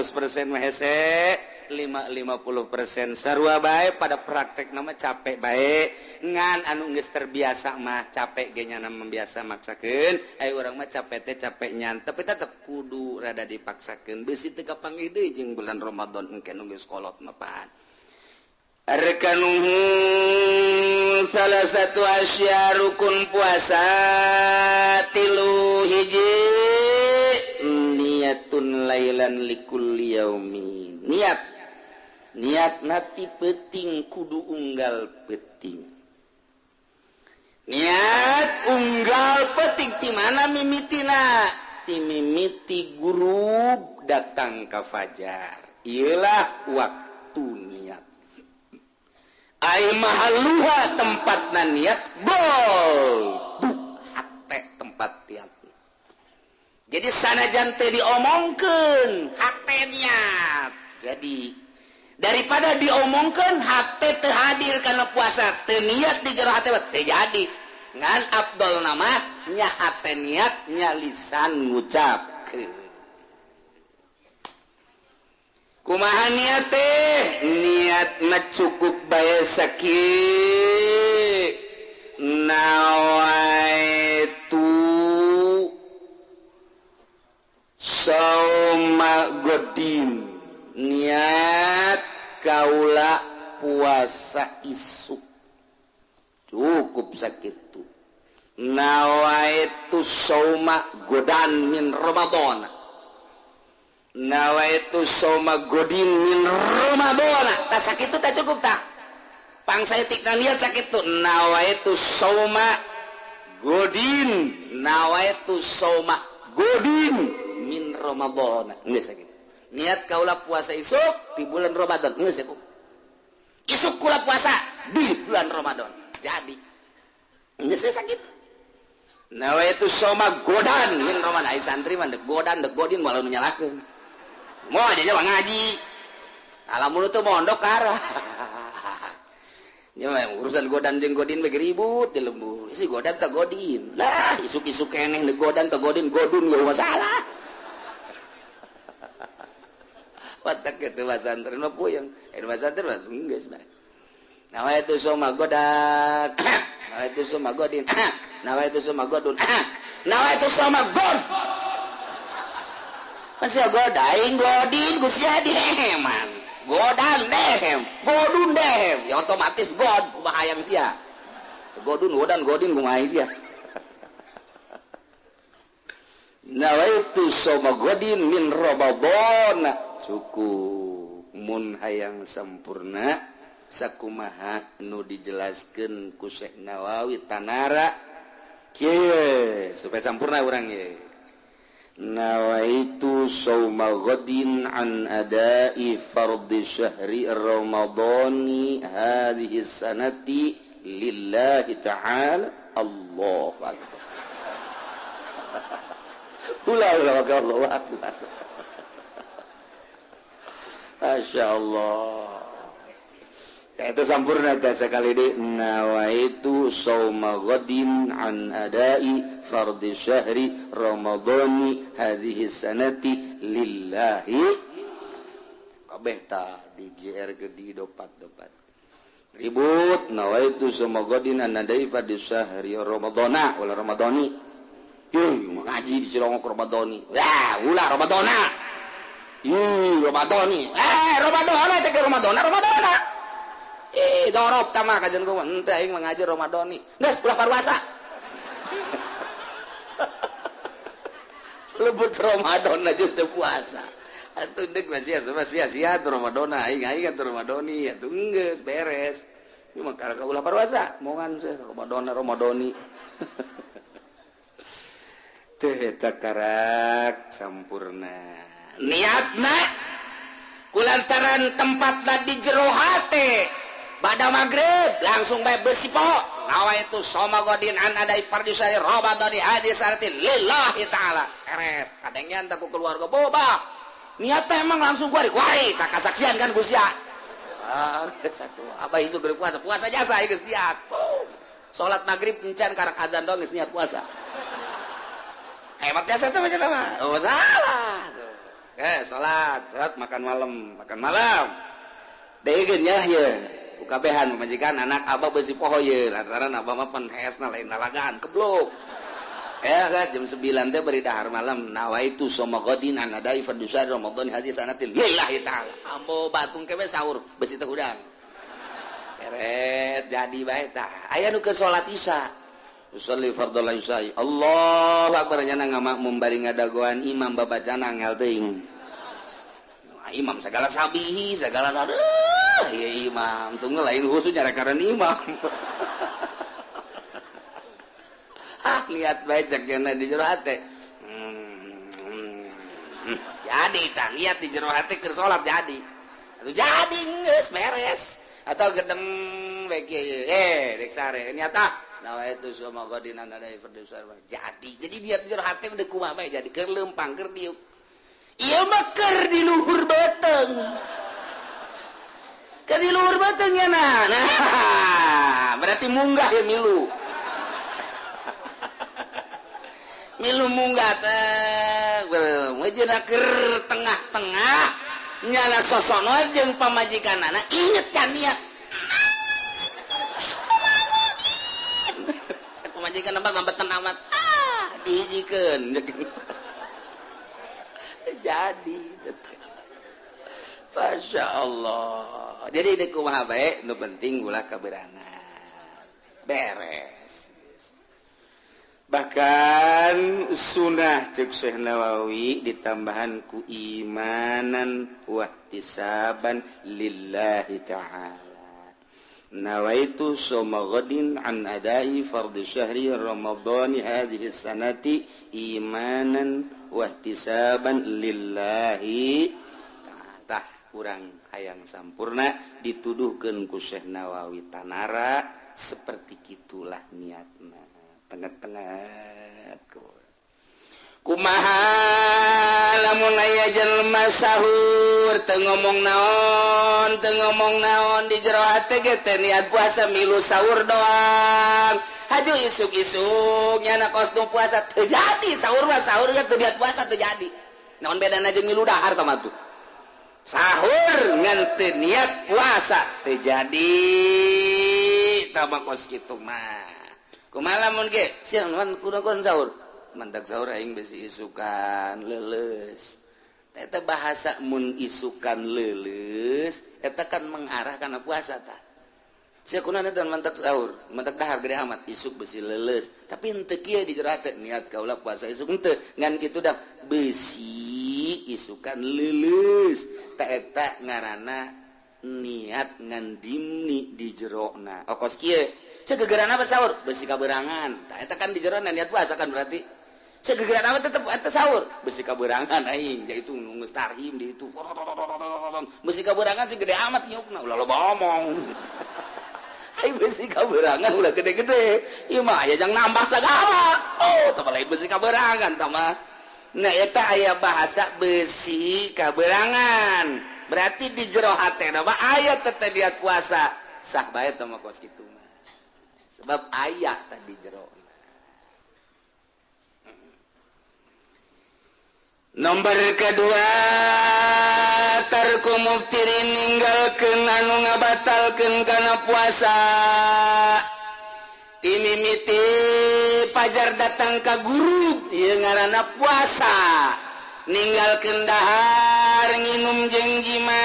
mah hese, 50% sarua bae pada praktek nama capek bae ngan anu geus terbiasa mah capek ge nya membiasa maksakeun aya urang mah capek teh capek nyan tapi tetep kudu rada dipaksakeun beusi teu kapanggih deui jeung bulan Ramadan engke nu geus kolot mah pan arkanuhu salah satu asya rukun puasa tilu hiji niatun lailan likulli yaumin niat nati peting kudu unggal peting niat unggal peting ti mana mimitina ti mimiti guru datang ka fajar ialah waktu niat ai mahalluha tempatna niat bol hate tempat niat jadi sanajan teh diomongkeun hate niat jadi daripada diomongkeun hate teu hadir kana puasa teu niat di jero hate teh jadi ngan afdol nama nya hate niat nya lisan ngucapkeun kumaha niat teh niat mah cukup bae sakieu nawaitu sauma godin niat kaula puasa isuk cukup sakitu nawaitu sauma godan min Ramadan nawaitu sauma godin min Ramadan tak sakitu tak cukup tak pangsaeutikna niat sakitu nawaitu sauma godin nawaitu sauma godin min Ramadan geus sakitu niat kaulah puasa isuk di bulan Ramadan geus ya isuk kula puasa di bulan Ramadan jadi geus sakit nawaitu soma godan min Ramadan ai santri mah dek godan dek godin walau nyalakeun moal aja ngaji alamun teu mondok karah nya urusan godan jeung godin bagi ribut di lembur si godan teh godin lah isuk-isuk keneh dek godan teh godin godun gak masalah watak itu pasantren mah puyeng pasantren mah geus bae nawaitu soma godan nawaitu soma godin nawaitu soma godun nawaitu soma god masih godaing godin gusia diheman godan dehem godun dehem ya otomatis god kumaha hayang sia godun godan godin kumaha sia nawaitu soma godin min Ramadan cukup mun hayang sampurna sakumaha nu dijelaskeun ku Syekh Nawawi Tanara kieu supaya sampurna urang ye nawaitu sauma ghadin an ada'i fardhi syahri ramadhani hadhihi sanati lillahi ta'ala Allahu akbar Allahu akbar Masya Allah itu sampurna sekali di nawaitu sauma ghadin an adai fardhi syahri ramadhani hadhihi sanati lillahi kabeh ta di GR gede dopat ribut nawaitu sauma ghadin an adai fardhi syahri ramadhana wala ramadhani ngaji di Cilongok ramadhani ulah ramadhana Ramadhani Ramadhana cek Ramadhana dorop tamah kajian gua ente aing mengajar Ramadhani geus ulah puasa lebut Ramadan aja teu puasa atuh deuk masih sia-sia Ramadan aing atuh Ramadhani atuh geus beres cuma kalau ulah puasa moongan Ramadhani karak sampurna niatna kulantaran tempatna di jero hate pada maghrib langsung bae besi po nawa itu somagodin an adai pardusari Ramadan hadis arti lillahi ta'ala eres kadangnya entah ku keluarga boba niatnya emang langsung kuari tak kasaksian kan Gusya satu abah isu gede puasa jasa ya geus niat salat maghrib encan karak adzan dong geus niat puasa hebat jasa tuh macam apa? Oh salah. Salat makan malam. Deugeun nya ye. Ukabehan pamajikan anak abah beusi poho ye. Lantaran abah mah pan heesna lain lalagaan keblok. Jam 9 teh beri dahar malam nawaitu somagodin an adai fardusari Ramadan hadis sanatil lillahi ta'ala. Ambo batung kebe sahur beusi teh udang. Beres jadi bae tah. Aya nu ke salat Isya. Usolli fardhu isya. Allahu akbar nyana ngamakmum bari ngadagoan imam babacana ngel teuing. Imam segala sabihi segala ya imam tunggu lain khusus nyara karena imam. Lihat bae cek kana di jero hate. Jadi tah lihat di jero hate keur salat jadi. Atuh jadi geus beres. Atau gedeng bege dek sare nyata nah itu semua godinan ada fardusar jadi dia jero hate udah kumaha bae jadi keur leumpang keur diuk ieu mah keur di luhur beteng keur di luhur beteng nya nah berarti munggah ya milu munggah teh wejeuna keur tengah-tengah nyana sosono jeung pamajikanana inget can niat majikan apa ngambetan amat dihijikeun jadi Masya Allah jadi ini kumaha bae nu penting ulah kaberangan beres bahkan sunnah cek Syekh Nawawi ditambahan ku imanan wahtisaban lillahi ta'ala nawaitu soma ghadin an adai fardhu syahri ramadhani hadhihi sanati imanan wahtisaban lillahi tah kurang hayang sampurna dituduhkeun ku Syekh Nawawi tanara seperti gitulah niatna tengah-tengah kumaha lamun aya jelema sahur teu ngomong naon di jero hate ge teh niat puasa milu sahur doang haju isuk-isuk nyana kostum puasa teu jadi sahur ge teu niat puasa teu jadi naon bedana jeung milu dahar tah mah tuh sahur ngan teu niat puasa teu jadi tah mah kos kitu mah kumaha lamun ge siang kunaon sahur mantak sahur aing besi isukan leuleus eta bahasa mun isukan leuleus eta kan mengarah kana puasa tah sia kunaon eta mantak sahur mantak dahar gede amat isuk besi leuleus tapi henteu kieu di jero hate niat kaula puasa isuk henteu ngan kitu dah besi isukan leuleus ta eta ngaranna niat ngan dimni di jerona okos kieu ceuk gegeran apa sahur besi kaberangan ta eta kan di jerona niat puasa kan berarti segegeran apa tetep eta sahur besi kaberangan aing yaitu geus tarhim di itu besi kaberangan si gede amat nyukna ulah loba omong aing besi kaberangan ulah gede-gede ieu mah aya jang nambah sagala teu lain besi kaberangan tah mah nah eta aya bahasa besi kaberangan berarti di jero hatena mah aya teteh diat puasa sah bae tah mah kos kitu mah sebab aya tah di jero. Nomor kedua tarku muftirin ninggalkeun anu ngabatalkeun kana puasa timimiti pajar datang ka guru ieu ngaranna puasa ninggalkeun dahar nginum jeung jima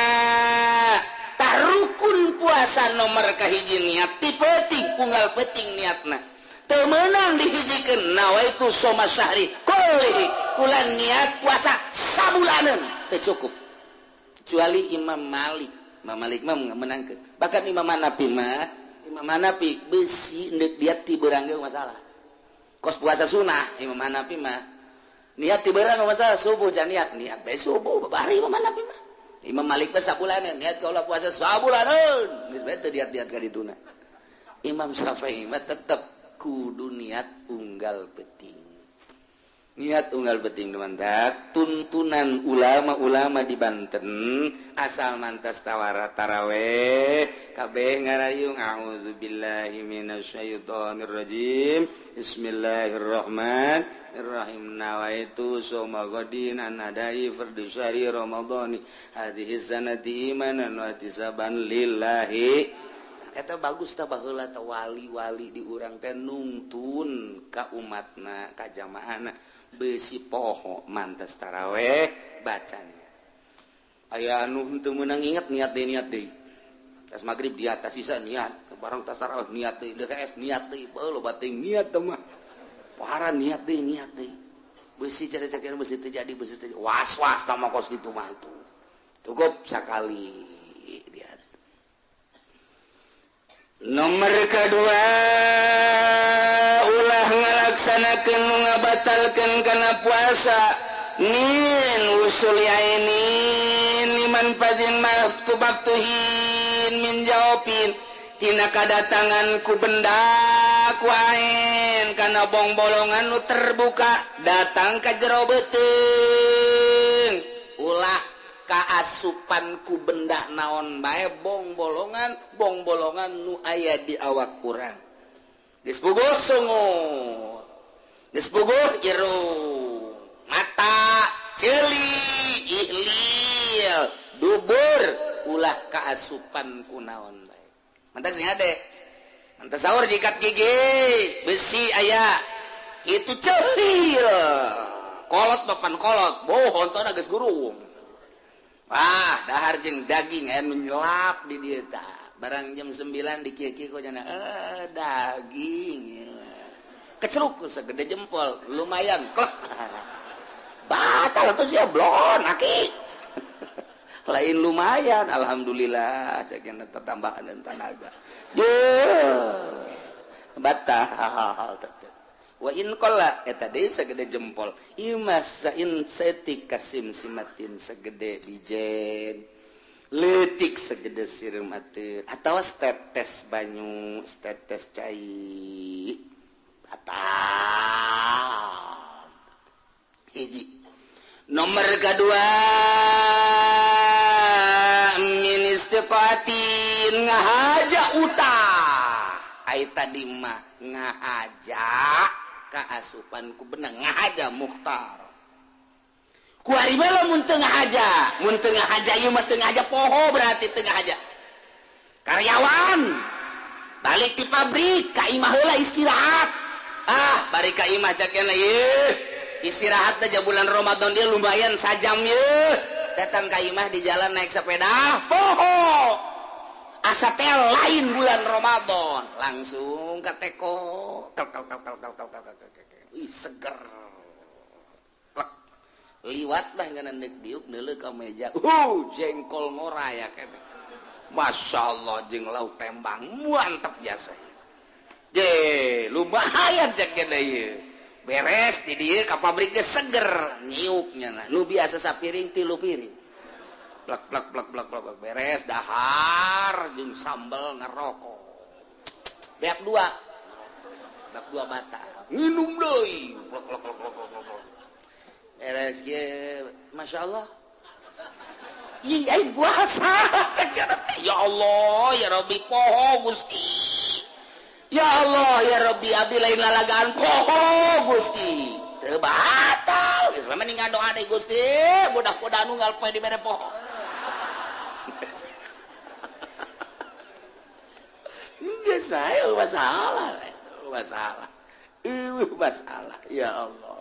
tah rukun puasa nomor kahiji niat ti penting unggal penting niatna teu meunang dihijikeun nawaitu soma syahri kulli ulah niat puasa sabulaneun teu cukup kecuali Imam Malik mah menangkeun bahkan Imam Hanafi besi neuk dia ti beurang ge masalah kos puasa sunah Imam Hanafi mah niat tiberan masalah subuh jangan niat bae subuh bari mana mah Imam Malik mah sabulanan niat kaulah puasa sabulanan geus bae teu niat-niat ka dituna Imam Syafi'i mah tetep kudu niat unggal penting niat unggal penting teman-teman tuntunan ulama-ulama di Banten asal mantas tawara taraweh kabeh ngarayung a'udzubillahi minasyaitonir rajim bismillahirrahmanirrahim nawaitu soma ghadin an adai fardhu syahri ramadhani hadhihi sanati imanan wa tisaban lillahi eta bagus tah baheula teh wali-wali di urang teh nungtun ka umatna ka jamaahna besi poho mantas taraweh bacanya aya anu henteu meunang inget niat deui tas magrib di atas sisa niat barang tas taraweh niat deui DKS niat deui lo bating niat teh mah para niat deui besi cara-cara besi terjadi was-was tah mah kos kitu mah itu cukup sakali dia. Nomor kedua ulah ngalaksanakeun nu ngabatalkeun kana puasa min usul yainin liman fadin maftubatuhin min jawabin tina kadatangan ku benda ku ain kana bong bolongan nu terbuka datang ka jero beuteung ulah kaasupan ku benda naon bae bong bolongan nu aya di awak urang geus puguh sungut geus puguh irung mata ceuli ihlil dubur ulah kaasupan ku naon bae mantak sing ade mantak saur jikat gigi besi aya kitu ceuhil kolot papan kolot bohontona geus gurung dahar jeung daging aya nyelap di dieu tah barang jam 9 di kieu-kieu kok cenah daging kecruk segede jempol lumayan klek batal tuh sia blon aki lain lumayan alhamdulillah ceukna tambahan dan tenaga batal wa in qalla eta deui segede jempol imas sain setik kasim simatin segede bijen leutik segede sireum ateur atawa tetes banyu tetes cai batal hiji nomor kedua min istiqatin ngahaja utah ai tadi mah ngahaja kaasupan ku benang ngahaja mukhtar ku ari mah mun teu ngahaja ieu mah teu ngahaja poho berarti teu ngahaja karyawan balik di pabrik ka imah heula istirahat bari ka imah cakena ieu istirahat aja bulan Ramadan dia lumayan sajam ieu datang ka imah di jalan naik sepeda poho asa teh lain bulan Ramadan langsung ka teko seger liwat lah ngana neuk diuk neuleuh ka meja jengkol ngoraya kene masyaallah jeung lauk tembang mantep jasa je lumayan cek kene ieu beres di dieu ka pabrik ge seger nyiuknya nu biasa sapiring 3 piring plak beres dahar jeung sambal ngerokok beak 2 bata minum deui plak beres ge masyaallah ih ai puasa ya Allah ya Rabbi poho Gusti ya Allah ya Rabbi abdi lain lalagaan poho Gusti teu batal geus mah mending ngadoa deui Gusti budak-budak nu ngalpoe di mere poho geus bae masalah ya Allah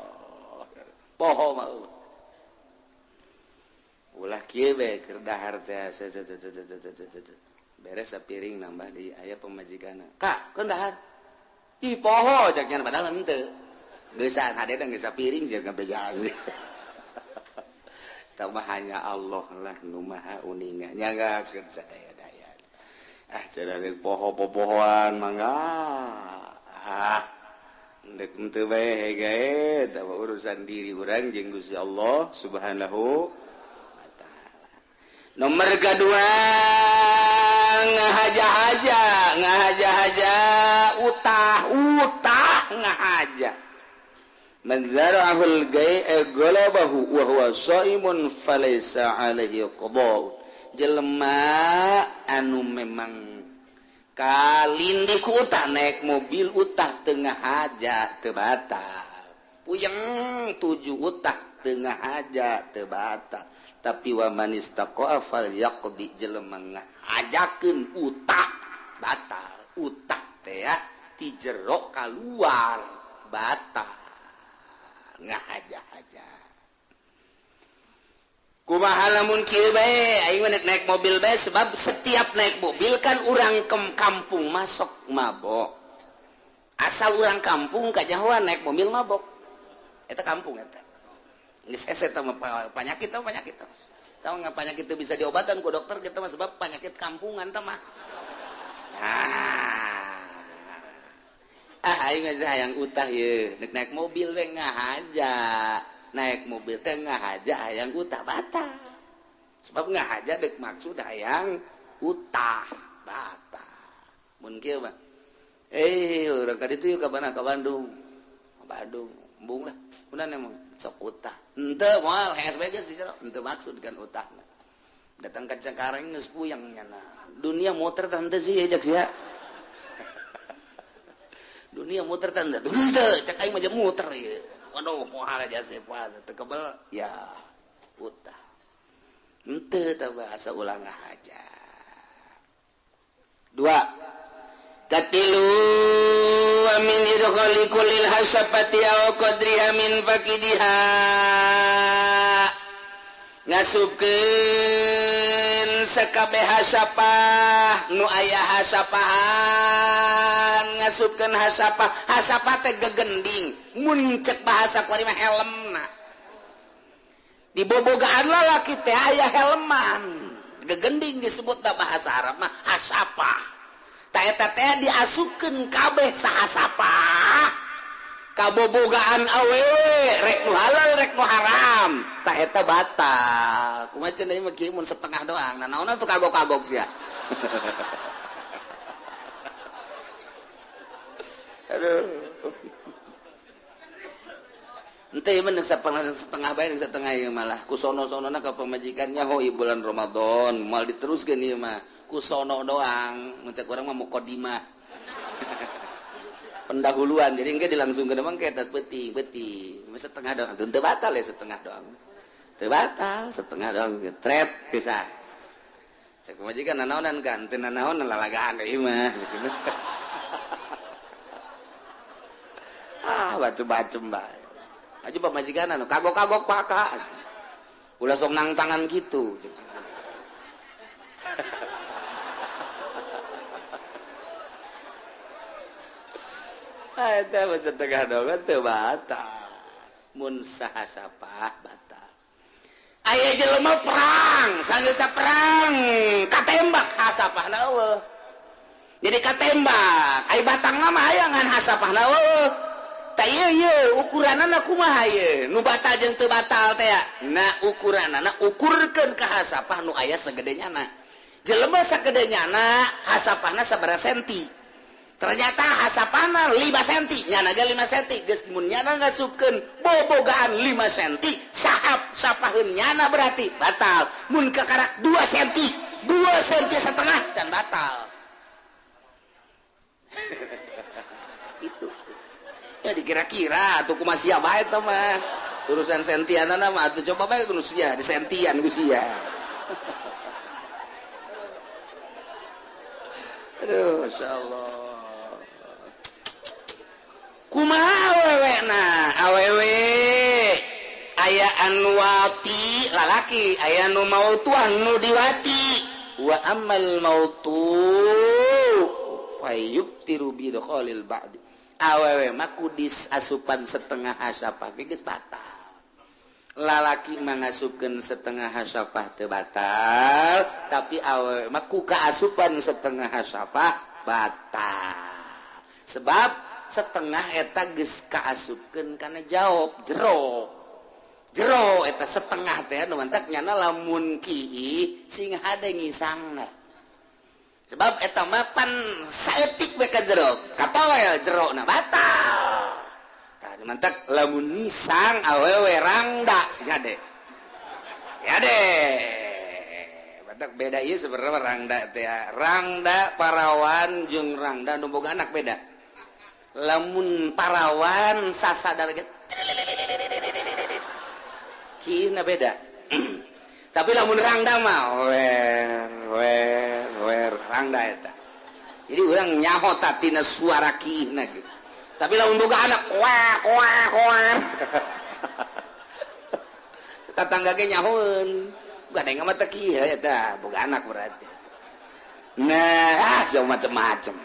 poho mah ulah kieu bae keur dahar teh beres sapiring nambah di aya pemajikanna kak keun dahar ih poho cek nya padahal henteu geusaan hade teh geus sapiring jeung kabejaan tambah hanya Allah lah nu maha uninga nyanggakeun sadaya-daya cenah poho-pohoan mangga ndek henteu bae gae urusan diri orang jeung Gusti Allah Subhanahu wa taala. Nomor kedua ngahaja utah ngahaja. Man zara'ahul galabahu wa huwa shaimun falaysa alaihi qada. Jelema anu memang kalindi ku utah naik mobil utah tengah haja teu batal. Puyeng 7 utah tengah haja teu batal. Tapi wa man istaqa'a falyaqdi jelema ngahajakeun utah batal. Utah teh ya ti jero kaluar batal. Ngahaja-haja. Kumaha lamun kieu bae aing naik mobil bae sebab setiap naik mobil kan urang kampung masuk mabok. Asal urang kampung ka Jawa naik mobil mabok. Eta kampung eta. Geus hese teh penyakit. Tahu nggak penyakit itu bisa diobatan ku dokter kita mah sebab penyakit kampungan teh mah. Aing hayang utah ye naik mobil we ngahaja naik mobil teh ngahaja hayang utah batal sebab ngahaja dek maksud hayang utah batal mun kieu mah urang ka ditu ka mana ka Bandung embung lah udah emang sok utah henteu moal hees bae geus di jero henteu maksud kan utahna datang ka Cengkareng geus puyeng nyana dunia muter teh henteu sih jak sia dunia muter tanda dunia cak aing mah muter ya waduh moal aja sepa teu kebal ya utah henteu tah bahasa ulang aja. 2 katilu wa min idkhali kullil hasafati aw qadriha min faqidiha ngasupkeun sakabeh hasapah nu aya hasapahan ngasupkeun hasapah teh gegending mun cek bahasa kuari mah helmna di bobogaan lalaki teh aya helman gegending disebut da bahasa Arab mah hasapah ta eta teh diasupkeun kabeh sahasapah kabobogaan awewe rek nu halal rek nu haram ta eta batal kumaha cenah mah kieu mun setengah doang nah naonna tuh kagok-kagok sia aduh ente mah neuk setengah bae neuk setengah ieu malah ku sono-sonona ka pamajikannya hoi bulan Ramadan moal diteruskeun ieu mah ku sono doang mun cek urang mah muqaddimah pendahuluan jadi engke dilangsungkeun emang ke atas peti setengah doang teu batal ya setengah doang teu batal setengah doang tret pisan cek pamajikan nanaonan kan teu nanaon lalagaan ieu mah bacem-bacem bae aja pamajikan anu kagok-kagok paka ulah sok nang tangan gitu eta mah setengah doang teu batal mun sahasapah batal aya jelema perang sanggeus perang katembak hasapahna eueuh jadi katembak ai batangna mah aya ngan hasapahna eueuh ta ieu ukuranana kumaha ieu nu batal jeung teu batal teh na ukuranana ukurkeun ka hasapah nu aya sagedenya na jelema sagedenya hasapahna sabaraha senti ternyata hasapana 5 cm nyana ge 5 cm geus mun nyana ngasupkeun bobogaan 5 cm sahap sapaheun nyana berarti batal mun kakarak 2 cm 2 cm setengah can batal itu ya dikira-kira atuh kumaha sia bae teh mah urusan sentianana mah atuh coba bae kudu sia di sentian ku sia aduh masyaallah kumaha awewe aya anu wati lalaki aya anu mautuan nu diwati wa ammal mautu fayubtiru bi dukhalil ba'di awewe mah kudis asupan setengah hasapah geus batal lalaki mah ngasupkeun setengah hasapah teu batal tapi awewe mah ku kaasupan setengah hasapah batal sebab setengah eta geus kaasupkeun kana jawab jero eta setengah teh nu mantak nyana lamun kieu sing hade ngisangna sebab eta mah pan saeutik we ka jero katawa ya jero na batal tah mantak lamun ngisang awewe rangda sing hade ya deh mantak beda ieu sebenarnya rangda teh rangda parawan jeung rangda nu boga anak beda lamun parawan sasadar kina beda tapi lamun rangda mah wer rangda eta jadi urang nyaho tina suara kina gitu tapi lamun boga anak wah tetangga ge nyahoeun gadeng mah teh kieu eta boga anak berarti nah jauh macem-macem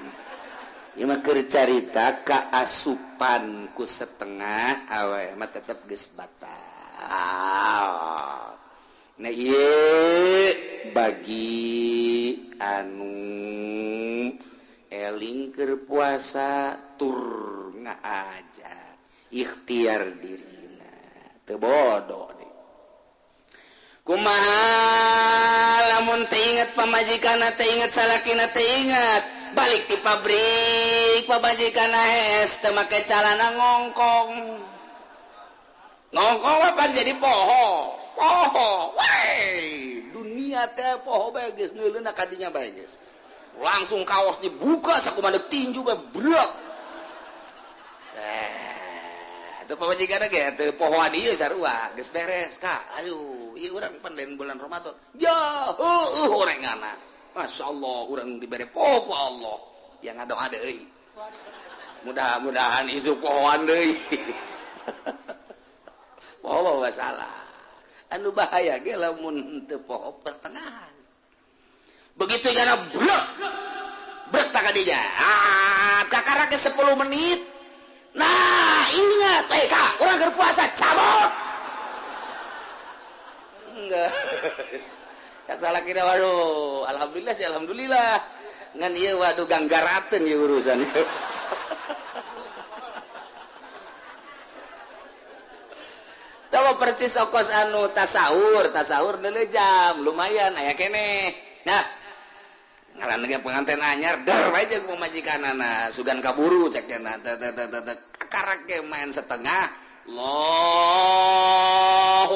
ieu mah keur carita kaasupan ku setengah awe mah tetep geus batal nah ieu bagi anu eling keur puasa tur ngaaja ikhtiar dirina teu bodoh deh kumaha lamun teu inget pamajikanna teu inget salakina teu inget balik di pabrik pamajikanna hes teu make calana ngongkong apa jadi poho wey dunia teh poho bae geus neuleuna ka dinya bae geus langsung kaos dibuka sakumaha tinju bae brek atuh pamajikanna ge teu pohoan ieu sarua geus beres Kak ayo ieu urang panlen bulan Ramadan ya orangana masyaallah urang dibere poho ku Allah yang ado-ado euy mudah-mudahan isu pohoan deui poho salah anu bahaya ge lamun teu poho pertengahan begitu jana brek tak kadinya kakara ke 10 menit nah ingat Kak urang keur puasa cabut enggak cak salah kira waduh alhamdulillah sih alhamdulillah ngan ieu waduh ganggarateun ieu urusan tawa persis okos anu tasahur deuleu jam lumayan aya keneh nah ngaran ge pengantin anyar dar wae jeung pamajikanana sugan kaburu cek cenah karak ge main setengah Allahu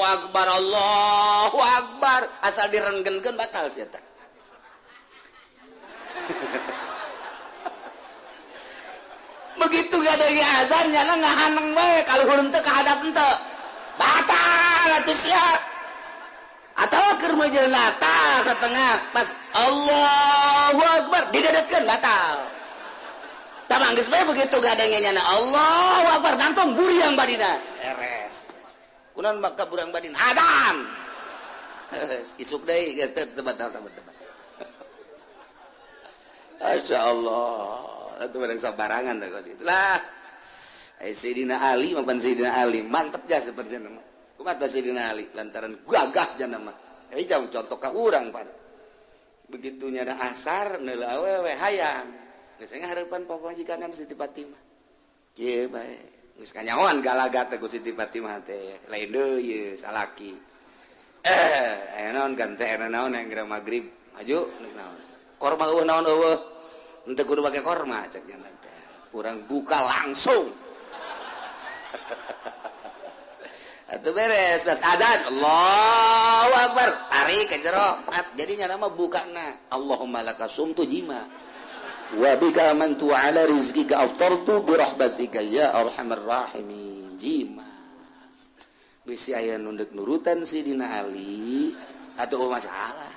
akbar asal direnggenkeun batal sia teh begitu gadeuh azan nyana ngahaneng bae kaluhur teu ka hadap teu batal atuh sia atawa keur mejeulna tah setengah pas Allahu akbar didedetkeun batal tamang geus bae begitu gadenge nyana Allahu akbar nangtong buriang badina eres kunaon maka burang badina adzan isuk deui geus teu batal masyaallah atuh bareng sabarangan teh kos itulah Sayyidina Ali mapan Sayyidina Ali mantep ja seperti nama kumaha Sayyidina Ali lantaran gagah jana mah jauh contoh ka urang pan begitu nyana asar neuleuh awewe hayang geus ngahareupan pamajikanna Siti Fatimah kieu bae geus kanyahoan galaga teh ku Siti Fatimah teh lain deui ieu salaki aya naon kan teh naon yang geura magrib maju naon korma eueuh naon eueuh henteu kudu make korma cek nyana teh urang buka langsung atuh beres pas adzan Allahu akbar tarik ke jero jadinya nama bukana Allahumma laka sumtu jima wa bika amantu ala rizqika aftartu bi rahmatika ya arhamar rahimin jima bisi aya nu deuk nurutan Sidina Ali atuh masalah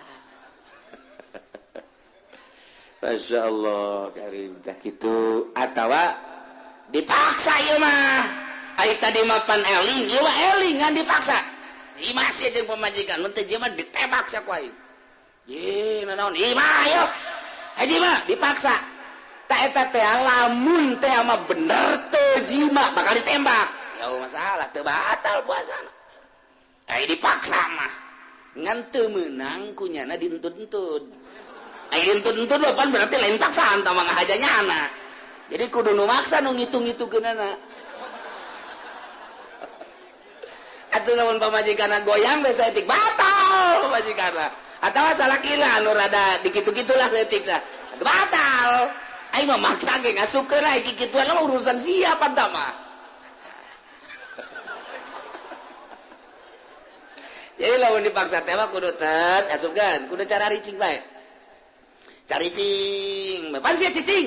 masyaallah karim tah kitu atawa dipaksa ieu mah ai tadi mapan eling ieu mah eling ngan dipaksa jima sih jeung pamajikan mun teu jima ditembak sak wae ye naon imah ayo jima dipaksa tak eta teh lamun teh mah bener teu jima bakal ditembak ya masalah teu batal puasana ai dipaksa mah ngan teu meunang kunyana dituntut ai dituntut pan berarti lain paksaan tah mah hajanya anak jadi kudu nu maksa nu ngitung-ngitungkeunana atuh lamun pamajikanna goyang we saeutik batal pamajikanna atawa salah kila anu rada dikitu-kitulah saeutik lah batal aing mah maksa ge ngasupkeun lah kikituan mah urusan siapa tah mah jadi lamun dipaksa teh mah kudu tet asupkeun kudu cara ricing bae caricing pasti cicing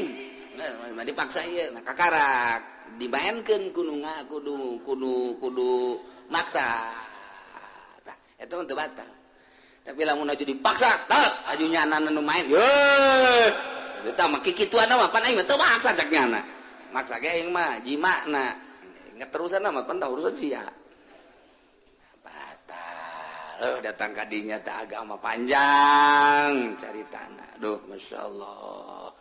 nah dipaksa ieu nah kakarak dimaenkeun kudu maksa tah eta mah teu batal tapi lamun aju dipaksa tet aju nyanan nu main ye eta mah kikituan mah pan aing mah teu maksa cak nyana maksa ge aing mah jimana ngeterusan mah pan tah urusan sia datang kadinya tak agama panjang caritana duh masyaallah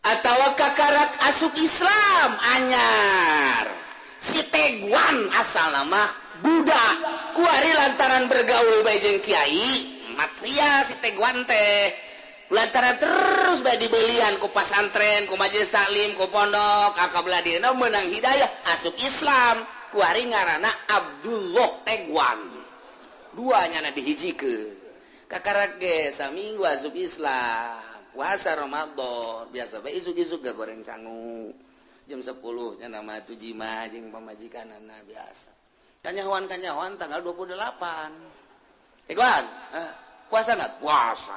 atawa kakarak asup Islam anyar si Teguan asal nama budak kuari lantaran bergaul bae jeung kiai matria si Teguan teh lantaran terus bae dibelian ku pasantren ku majelis taklim ku pondok akabeladina meunang hidayah asup Islam kuari ngaranna Abdullah Teguan duanya dihijikeun kakarak ge saminggu asup Islam puasa Ramadan biasa bae isuk-isuk gak goreng sangu jam 10 nya nama tu jima jeung pamajikanana biasa kanyahoan tanggal 28 Teguan puasa enggak puasa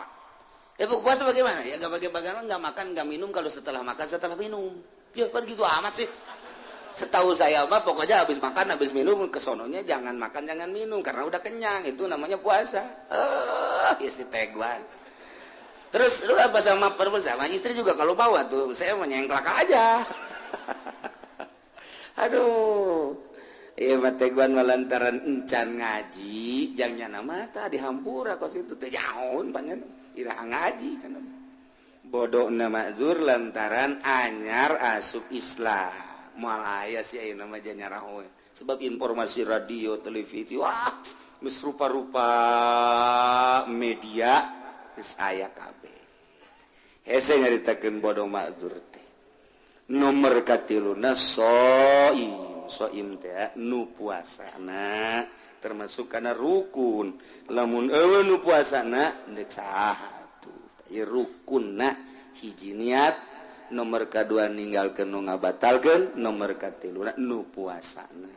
puasa bagaimana ya enggak bagaimana enggak makan enggak minum kalau setelah makan setelah minum ya kan gitu amat sih setahu saya mah pokoknya habis makan habis minum kesononya jangan makan jangan minum karena udah kenyang itu namanya puasa ya si Teguan terus lu apa sama istri juga kalau bawa tuh saya menyengklak aja aduh iya mah Teguan lantaran encan ngaji jangan mata dihampura kos itu teh jaon panjang iraha ngaji cenah bodoh nama zur lantaran anyar asup Islam malaya sih ayeuna mah nyarah we sebab informasi radio televisi wah geus rupa-rupa media geus aya kabeh hese nyaritakeun bodoh makzur teh nomor katiluna soim teh nu puasana termasuk kana rukun lamun eueuh nu puasana deuk saha tuh ieu rukunna hiji niat nomor kedua ninggalkeun nu ngabatalkeun nomor katiluna nu puasana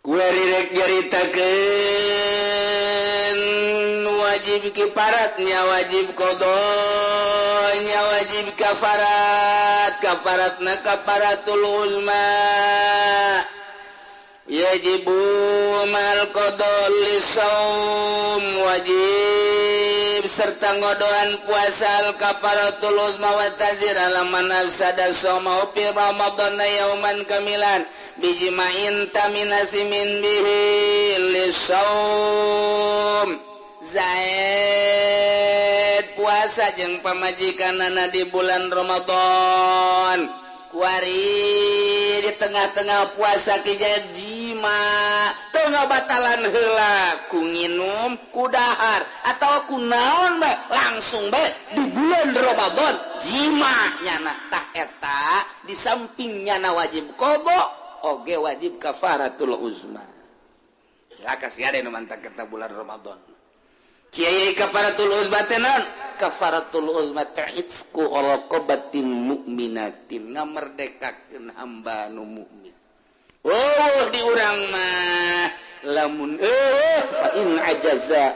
kuari rek nyaritakeun wajib kifaratnya wajib qada nya wajib kafaratna kafaratul uzma yajibu mal qada lisaum wajib serta ngodoan puasa kafaratul uzma wa tazir alaman afsada shauma fi ramadhan yauman kamilan bijma'in taminasimin bihi lisaum zaid puasa jeung pamajikanana di bulan Ramadan kuari di tengah-tengah puasa kijaya jima tengah batalan heula ku nginum ku dahar atau ku naon bae langsung bae di bulan Ramadan jima nyana tah eta di sampingnya na wajib qada oge wajib kafaratul uzma silakan sia ade nu mantang kita bulan Ramadan kiai kafaratul uzma tenan kafaratul uzma ta'itsku raqabatin mu'minatin ngamerdekakeun hamba nu mukmin di urang mah lamun fa in ajaza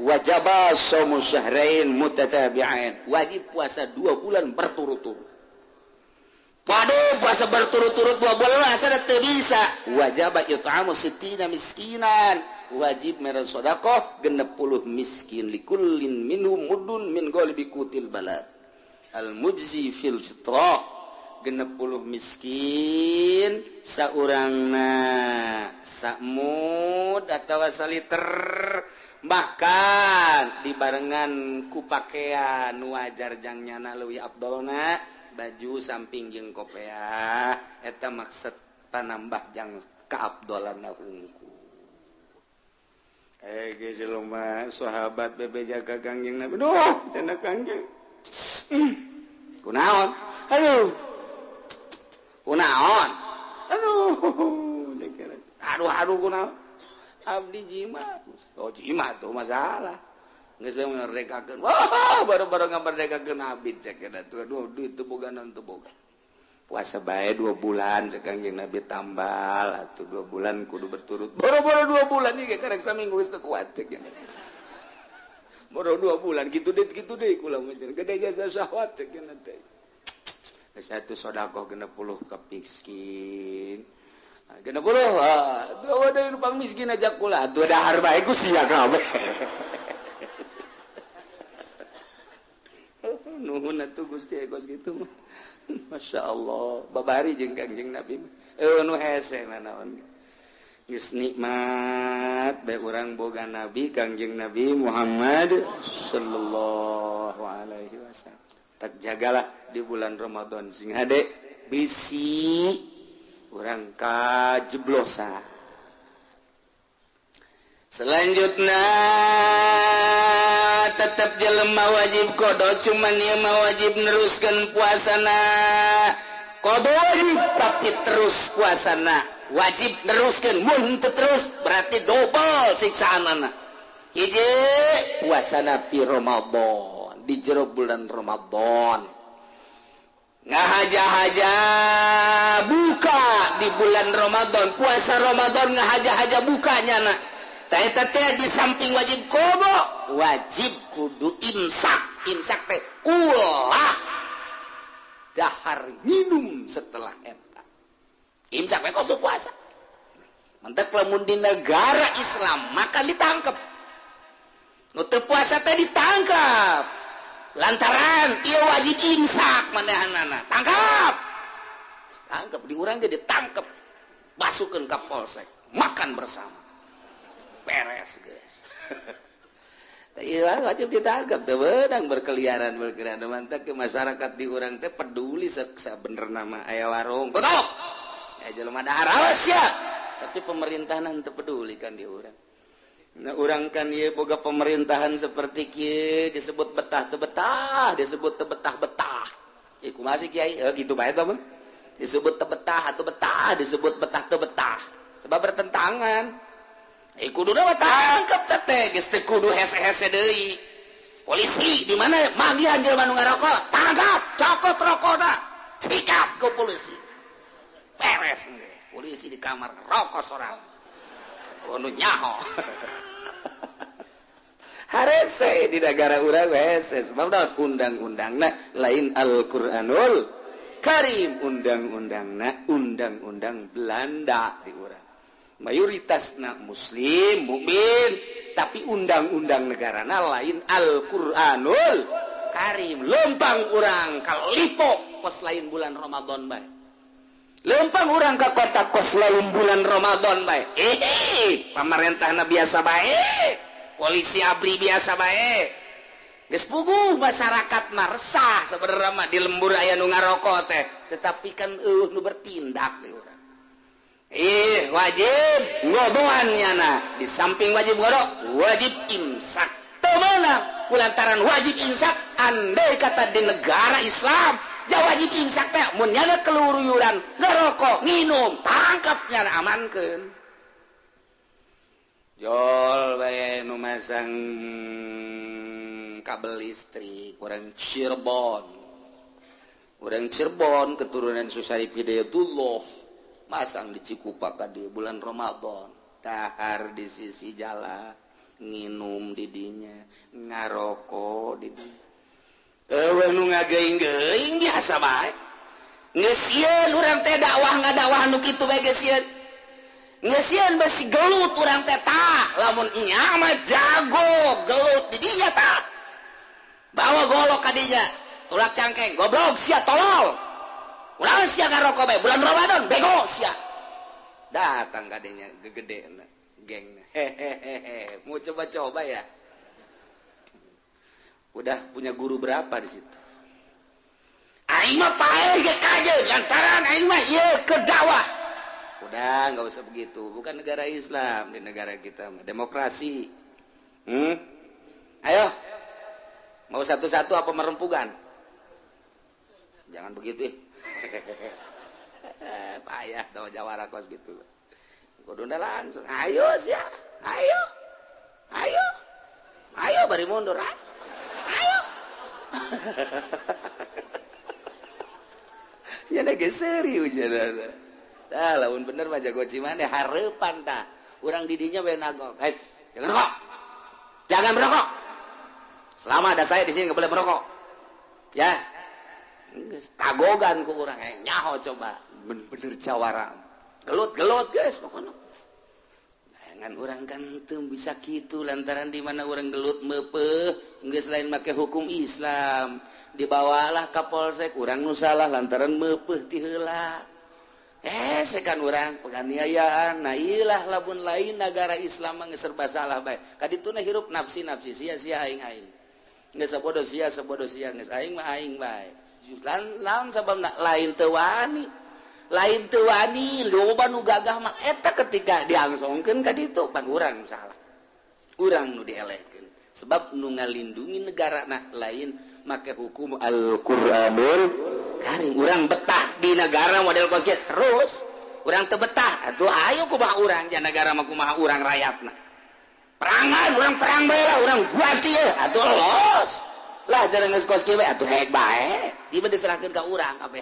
wajaba shaumu syahrain mutatabi'ain wajib puasa 2 bulan berturut-turut Waduh, puasa berturut-turut 2 bulan asal teu bisa. Wajib it'amu 60 miskinan. Wajib mere sedekah 60 miskin likullin minhum mudun min ghalibi qutil balad. Al mujzi fil fitrah 60 miskin saurangna sakmud atawa saliter bahkan dibarengan ku pakaian nu wajar jang nyana leuwih afdolna baju samping jeung kopea eta maksud tanambah jang kaabdolanna hungku ge jelema sahabat bebe jaga gangjing Nabi duh cenah kangjing kunaon aduh kunaon aduh kunaon abdi jimat jimat tuh masalah geus we merdekakeun wah baru-baru ngamerdekakeun abdi cek eta tuh aduh duit teu boga naon teu boga puasa bae 2 bulan cek Kangjeng Nabi tambal atuh 2 bulan kudu berturut boro-boro 2 bulan ieu karek saminggu geus teu kuat cek boro 2 bulan gitu deh kula mah gede jasa syahwat cek teh satu sedekah 60 ka miskin 60 tuh ada numpang miskin aja kula tuh dahar bae Gusti ya kabeh nuhun atuh Gusti kos gitu Masya Allah babari jeung Kangjeng Nabi nu hese naon geus nikmat bae urang boga Nabi Kangjeng Nabi Muhammad sallallahu alaihi wasallam tak jagalah di bulan Ramadan sing hade bisi urang kajeblosan selanjutnya tetap jelema wajib kodo cuman ieu mah wajib neruskeun puasana kodo wajib tapi terus puasana wajib neruskeun mun teu terus berarti double siksaanana hiji puasana pi Ramadan di jero bulan Ramadan ngahaja-haja buka di bulan Ramadan puasa Ramadan ngahaja-haja bukanya na eta teh di samping wajib qada wajib kudu imsak teh ulah dahar minum setelah eta imsak we koso puasa mentek lamun di negara Islam maka ditangkap nu teu puasa teh ditangkap lantaran ieu wajib imsak manehanana tangkap di urang ge ditangkep masukeun ka polsek makan bersama beres guys ieu wajib ditangkap teu beunang berkeliaran mantak ke masyarakat di urang teh peduli sabenerna mah aya warung tutup jelema dahar awas ya tapi pemerintahan teu peduli kan di urang. Nah, urang kan ieu boga pemerintahan seperti kieu disebut betah teu betah, disebut teu betah-betah. Ieu kumaha sih Kiai? Gitu bae tah mah. Disebut teu betah atau betah, disebut betah teu betah. Sebab bertentangan. Kuduna mah tangkep teh geus teu kudu hese-hese deui. Polisi di mana manggihan jelema nu ngarokok, tangkap, cokot rokona. Sikat ku polisi. Beres geus. Polisi di kamar rokok sorang. Onu nyaho harese di negara urang hese sebab daun undang-undangna lain Al-Qur'anul Karim undang-undangna undang-undang Belanda di urang mayoritasna muslim mukmin tapi undang-undang negarana lain Al-Qur'anul Karim lempang urang ka lipo kos lain bulan Ramadan bae lempang urang ke kota kos lain bulan Ramadan bae pamarentahna biasa bae polisi abri biasa bae geus puguh masyarakat mah resah sabenerna mah di lembur aya nu ngarokok teh tetapi kan nu bertindak di urang wajib ngodoan nyana di samping wajib ngodok wajib imsak teu meunang kulantaran wajib imsak andai kata di negara Islam wajib imsak teh mun nyana keluruyuran ngerokok nginum tangkapnya amankeun jol bae nu masang kabel listrik urang Cirebon keturunan Susarif Hidayatullah masang di Cikupa ka dieu bulan Ramadan dahar di sisi jalan nginum di dinya ngarokok di dinya nu ngagaing-gaing biasa bae geus sieun urang teh dakwah ngadakwah nu kitu bae geus sieun geus sieun besi gelut urang teh tah lamun nya mah jago gelut di dinya tah bawa golok ka dinya tulak cangkeng goblok sia tolol urang sia ngarokok bae bulan Ramadan bego sia datang ka dinya gegedena gengna hehehe mau coba-coba ya udah punya guru berapa di situ? Aing mah paeh ge kajeun lantaran aing mah ieu ke dakwah. Udah enggak usah begitu, bukan negara Islam, di negara kita mah demokrasi. Ayo. Mau satu-satu apa merempugan? Jangan begitu. Payah tahu jawara kos gitu. Kudu langsung. Ayo sih. Ayo. Ayo. Ayo bari mundur. Ayo. Ya na serius janana. Tah lamun bener mah jago cimane hareupan tah. Urang didinya bae nagok. Guys, jangan rokok. Jangan merokok. Selama ada saya di sini nggak boleh merokok. Ya. Tagogan ku urang nyaho coba. Bener-bener jawara. Gelut-gelut guys pokoknya. Jangan orang kan tuh bisa gitu lantaran di mana orang gelut meupeuh geus lain make hukum Islam. Dibawalah ka polsek urang nu salah lantaran meupeuh ti heula. Sekan urang penganiayaan. Nah iyalah lamun lain negara Islam mah geus serba salah bae. Kadituna hirup nafsi-nafsi sia-sia aing-aing. Geus sabodo sia geus aing mah aing bae. Lawan sababna lain teu wani. Lain teu wani loba nu gagah mah eta ketika diangsongkeun ka ditu pan urang salah. Urang nu dielehkeun. Sebab nu ngalindungi negarana lain make hukum Al-Qur'anul Karim. Urang betah di negara model kos kieu terus urang teu betah atuh ayo kumaha urang nya negara mah kumaha urang rakyatna. Perangan urang perang bae lah urang buat ieu atuh los. Lah jarang geus kos kieu atuh heek bae. Tiba diserahkeun ka urang kabeh.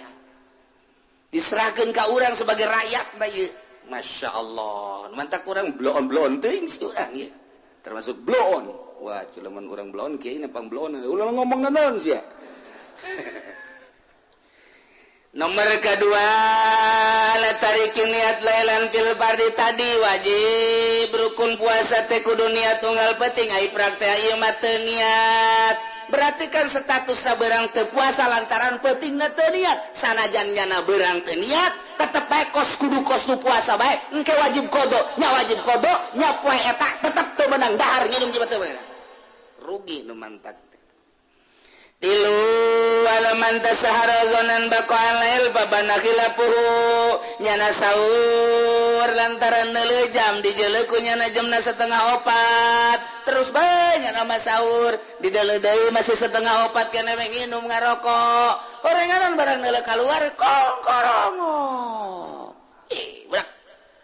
Diserahkeun ka urang sebagai rakyat bae. Masya Allah. Mantak urang bloon-bloon teuing si urang ieu. Termasuk bloon. Wah, cileman urang bloon kieu nepang bloon. Ulah ngomong naon sia. Nomor kedua, latarikin niat lailan fil fardi tadi wajib rukun puasa teh kudu niat tunggal penting ai praktek ieu mah teu niat. Berarti kan status saberang teu puasa lantaran pentingna teu niat. Sanajan nyana beurang teu niat, tetep bae kos kudu kos nu puasa bae. Engke wajib kodo, nya wajib kodo, nya poe eta tetep teu meunang dahar nginum jiba teu meunang. Rugi nu mantak. Tilu alaman tasahara zonan baqa'al lail babana khilafuhu nyana sahur lantaran neuleuh jam dijeuleuh ku nyana jamna 3:30 terus bae nyana mah sahur dideuleuh deui masih 3:30 keneh we nginum ngarokok orenganan barang neuleuh kaluar kongkorongo budak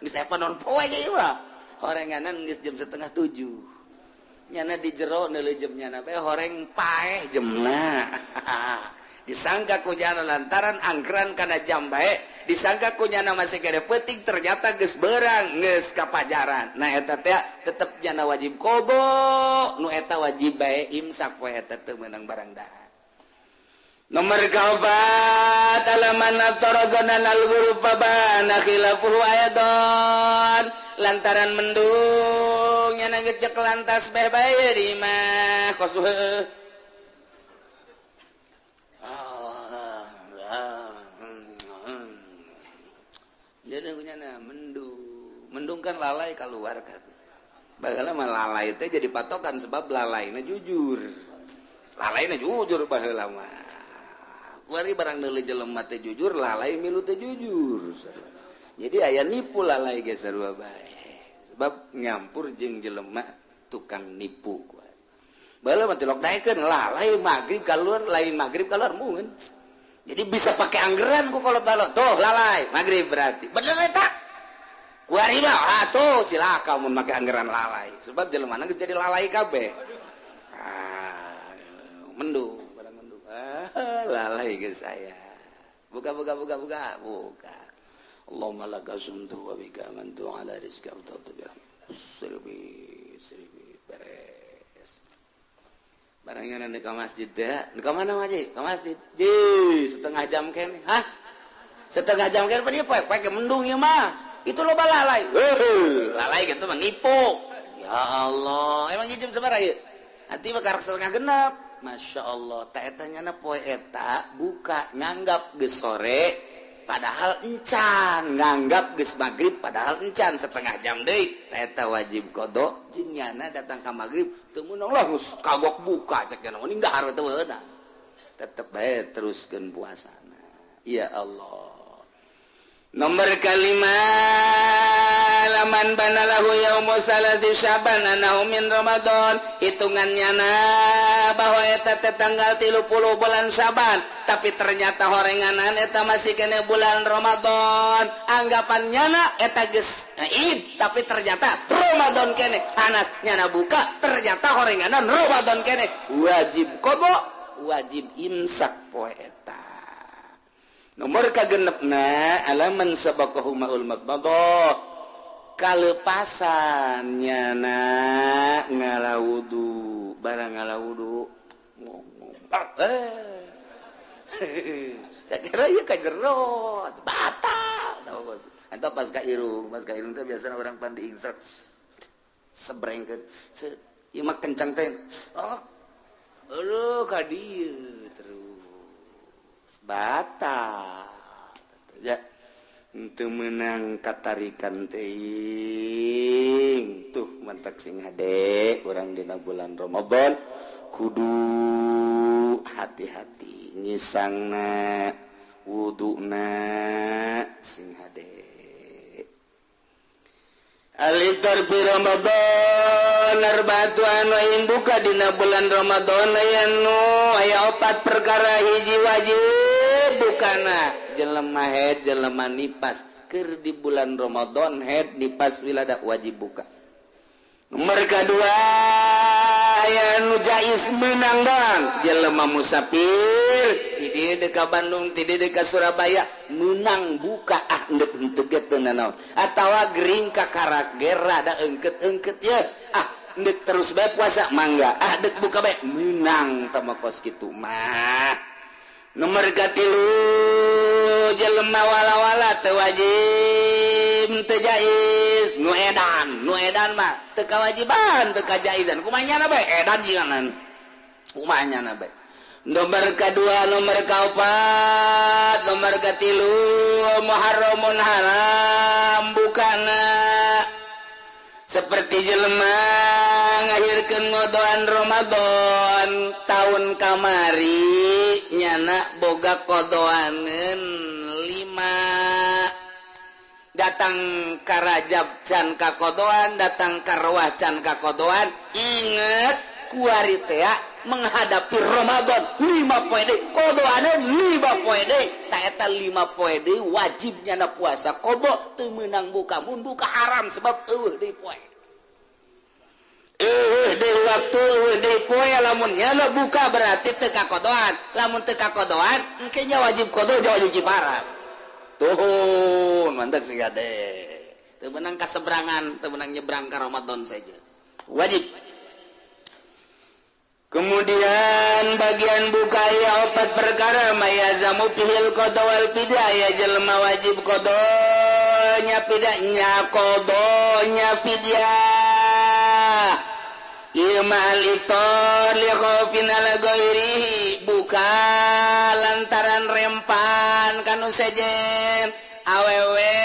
geus aya non poe ge mah orenganan geus jam 6:30 nyana di jero neuleuh jam nyana bae horeng paeh jemna disangka ku nyana lantaran angkeran kana jam bae disangka ku nyana masih kade peuting ternyata geus beurang geus kapajaran nah eta teh tetep nyana wajib qada nu eta wajib bae imsak poe eta teu meunang barang dahar. Nomor kaopat alaman aftaradana al-ghurub babana khilafuhu ayadon lantaran mendung nyana ngejek lantas bae bae di mah kos jadi nyana mendung kan lalai keluar kan baheula mah lalai teh jadi patokan sebab lalaina jujur baheula mah kuari barang deuleu jelema teh jujur lalai milu teh jujur jadi aya nipu lalai ge sarua bae sebab nyampur jeung jelema tukang nipu baheula mah tilok daekeun lalai magrib kaluar lain magrib kaluar mungkin jadi bisa pakai anggeran ku kolot balot tuh lalai magrib berarti bener eta kuari mah atuh cilaka mun make anggeran lalai sebab jelema geus jadi lalai kabeh mendung lalai ke saya buka Allahumma laka sumtu wa bika amantu ala rizqa wa tawtubir sirbi beres barangnya nanti ke masjid ya ke mana ngaji ke masjid setengah jam kene setengah jam kene padi poek mendung ieu mah itu loba lalai lalai gitu menipu ya Allah emang jam sabaraha ieu ati mah karek setengah genep. Masya Allah, tak etanya poe eta buka nganggap geus sore, padahal encan nganggap geus maghrib, padahal encan setengah jam deui. Tak eta wajib qada, jeung nyana datang ka maghrib, teu meunang lah geus kagok buka cek kana mending dahar teu meunang. Tetep bae teruskeun puasana. Ya Allah. Nomor kalimat alaman banalahu yaumu salasi syaban anahu min Ramadan hitungannya bahwa eta tanggal 30 bulan Syaban tapi ternyata horenganan eta masih kena bulan Ramadan anggapannya eta geus Id tapi ternyata Ramadan kene panas nyana buka ternyata horenganan Ramadan kene wajib qada wajib imsak poe eta nomor kagenepna alaman sabaqahu ma'ul madmadah kalepasan nyana ngalawudu barang ngalawudu ngomong saya kira ya kajerot batal atau pas ka irung teh biasanya orang pandi insert sebrengkeun ieu mah kencang teh ka dieu terus batal ya teu meunang katarikan teuing tuh mantak sing hade urang dina bulan Ramadan kudu hati-hati ngisangna wuduna sing hade alitar bi Ramadan arba'atuan wa in buka dina bulan Ramadan ayanu aya 4 perkara hiji wajib bukana jelema haid jelema nipas keur di bulan Ramadan haid nipas wilada wajib buka nomor kedua aya nu jais meunang doang jelema musafir ti dieu ka Bandung ti dieu ka Surabaya meunang buka endeup henteu teu nanaon atawa gering ka Karager rada eungkeut-eungkeut ye endeup terus bae puasa mangga deuk buka bae meunang tama kos kitu mah nomor katilu jelema wala-wala teu wajib teu jais nu edan mah teu kawajiban teu kajaizan kumanyana bae edan jieunan kumanyana bae nomor kedua nomor kaopat nomor katilu muharramun haram bukana seperti jelema ngahirkeun ngodoan Ramadan tahun kamari nyana boga kodoaneun 5 datang ka Rajab can ka kodoan datang ka Rawah can ka kodoan inget kuari teh menghadapi Ramadan 5 poe deui kodoaneun 5 poe deui ta eta 5 poe deui wajib nyana puasa kodo teu meunang buka mun buka haram sebab eueuh deui poe deui waktu deui poe lamun nyana buka berarti teu kakodoan lamun teu kakodoan engke nya wajib kodo nya wajib kifarat tuhun mantap sih gade teu meunang kaseberangan teu meunang nyebrang ka Ramadan saja wajib. Kemudian bagian buka ya 4 perkara mayazamu fihil qada wal fidyah ya jelema wajib qadanya fidahnya qadanya fidyah imal itor li khaufin ala ghairihi buka lantaran rempan kanu sejen awewe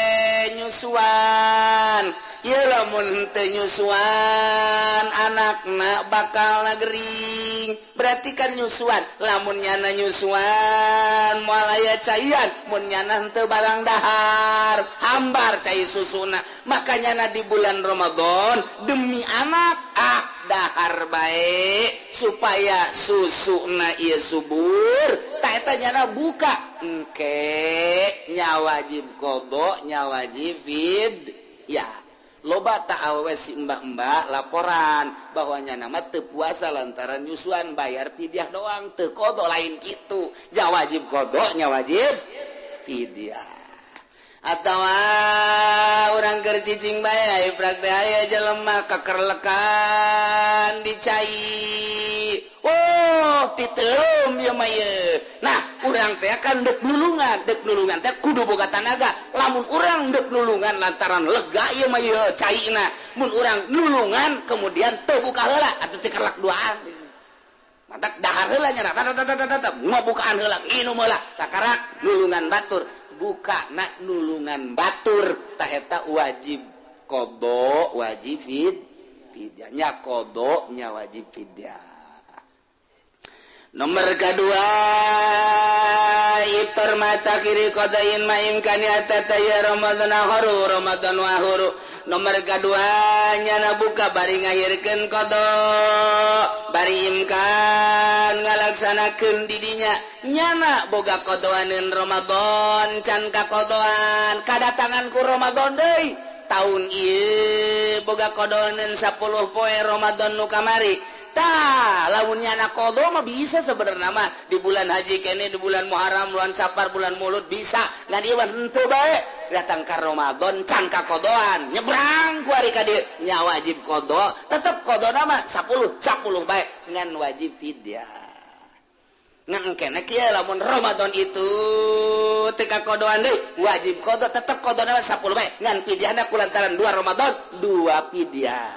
nyusuan ieu lamun teu nyusuan anakna bakal nagering berarti kan nyusuan lamun nyana nyusuan moal aya caian mun nyana henteu barang dahar hambar cai susuna makanya di bulan Ramadan demi anak dahar bae supaya susuna ieu subur ta eta nyana buka engke nya wajib qada nya wajib fidyah loba tak awewe si mbak-mbak laporan bahwa nyana mah teu puasa lantaran nyusuan bayar fidyah doang teu qada lain kitu nya wajib qada nya wajib fidyah atawa urang keur cicing bae iprak teh aya jelema kakerlekan dicai titeum ieu mah ieu nah urang teh kan deuk nulungan teh kudu boga tanaga lamun urang deuk nulungan lantaran lega ieu mah ieu caina mun urang nulungan kemudian teu buka heula atuh teh kerlak duaan mantak dahar heula nya mau bukaan heula nginum heula takarak nulungan batur buka nak nulungan batur ta eta wajib qada wajib fidyah nya qada nya wajib fidyah. Nomor kedua iftar mata kiri qadain ma imkani atataya Ramadan wa huru nomor kaduanya na buka bari ngahirkeun qada bari imkan ngalaksanakeun didinya nyana boga qadawaneun Ramadan can kakodoan kadatangan ku Ramadan deui tahun ieu boga qadawaneun 10 poe Ramadan nu kamari tah lamun nyana qada mah bisa sebenarnya mah di bulan haji kene di bulan Muharram bulan Safar bulan Maulud bisa ngan ieu mah henteu bae datang ka Ramadan can kakodoan nyebrang ku ari ka dieu nya wajib qada tetep qadana mah 10 bae ngan wajib fidyah ngan kene kieu lamun Ramadan itu teu kakodoan deui wajib qada tetep qadana mah 10 bae ngan fidyahna kulantaran 2 Ramadan 2 fidyah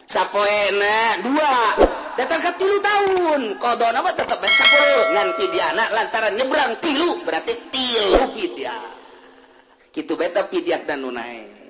sapoena 2 datang ke 3 tahun qadana mah tetep 10 ngan fidyahna lantaran nyebrang 3 berarti 3 fidyah kitu beta fidyah dan nunai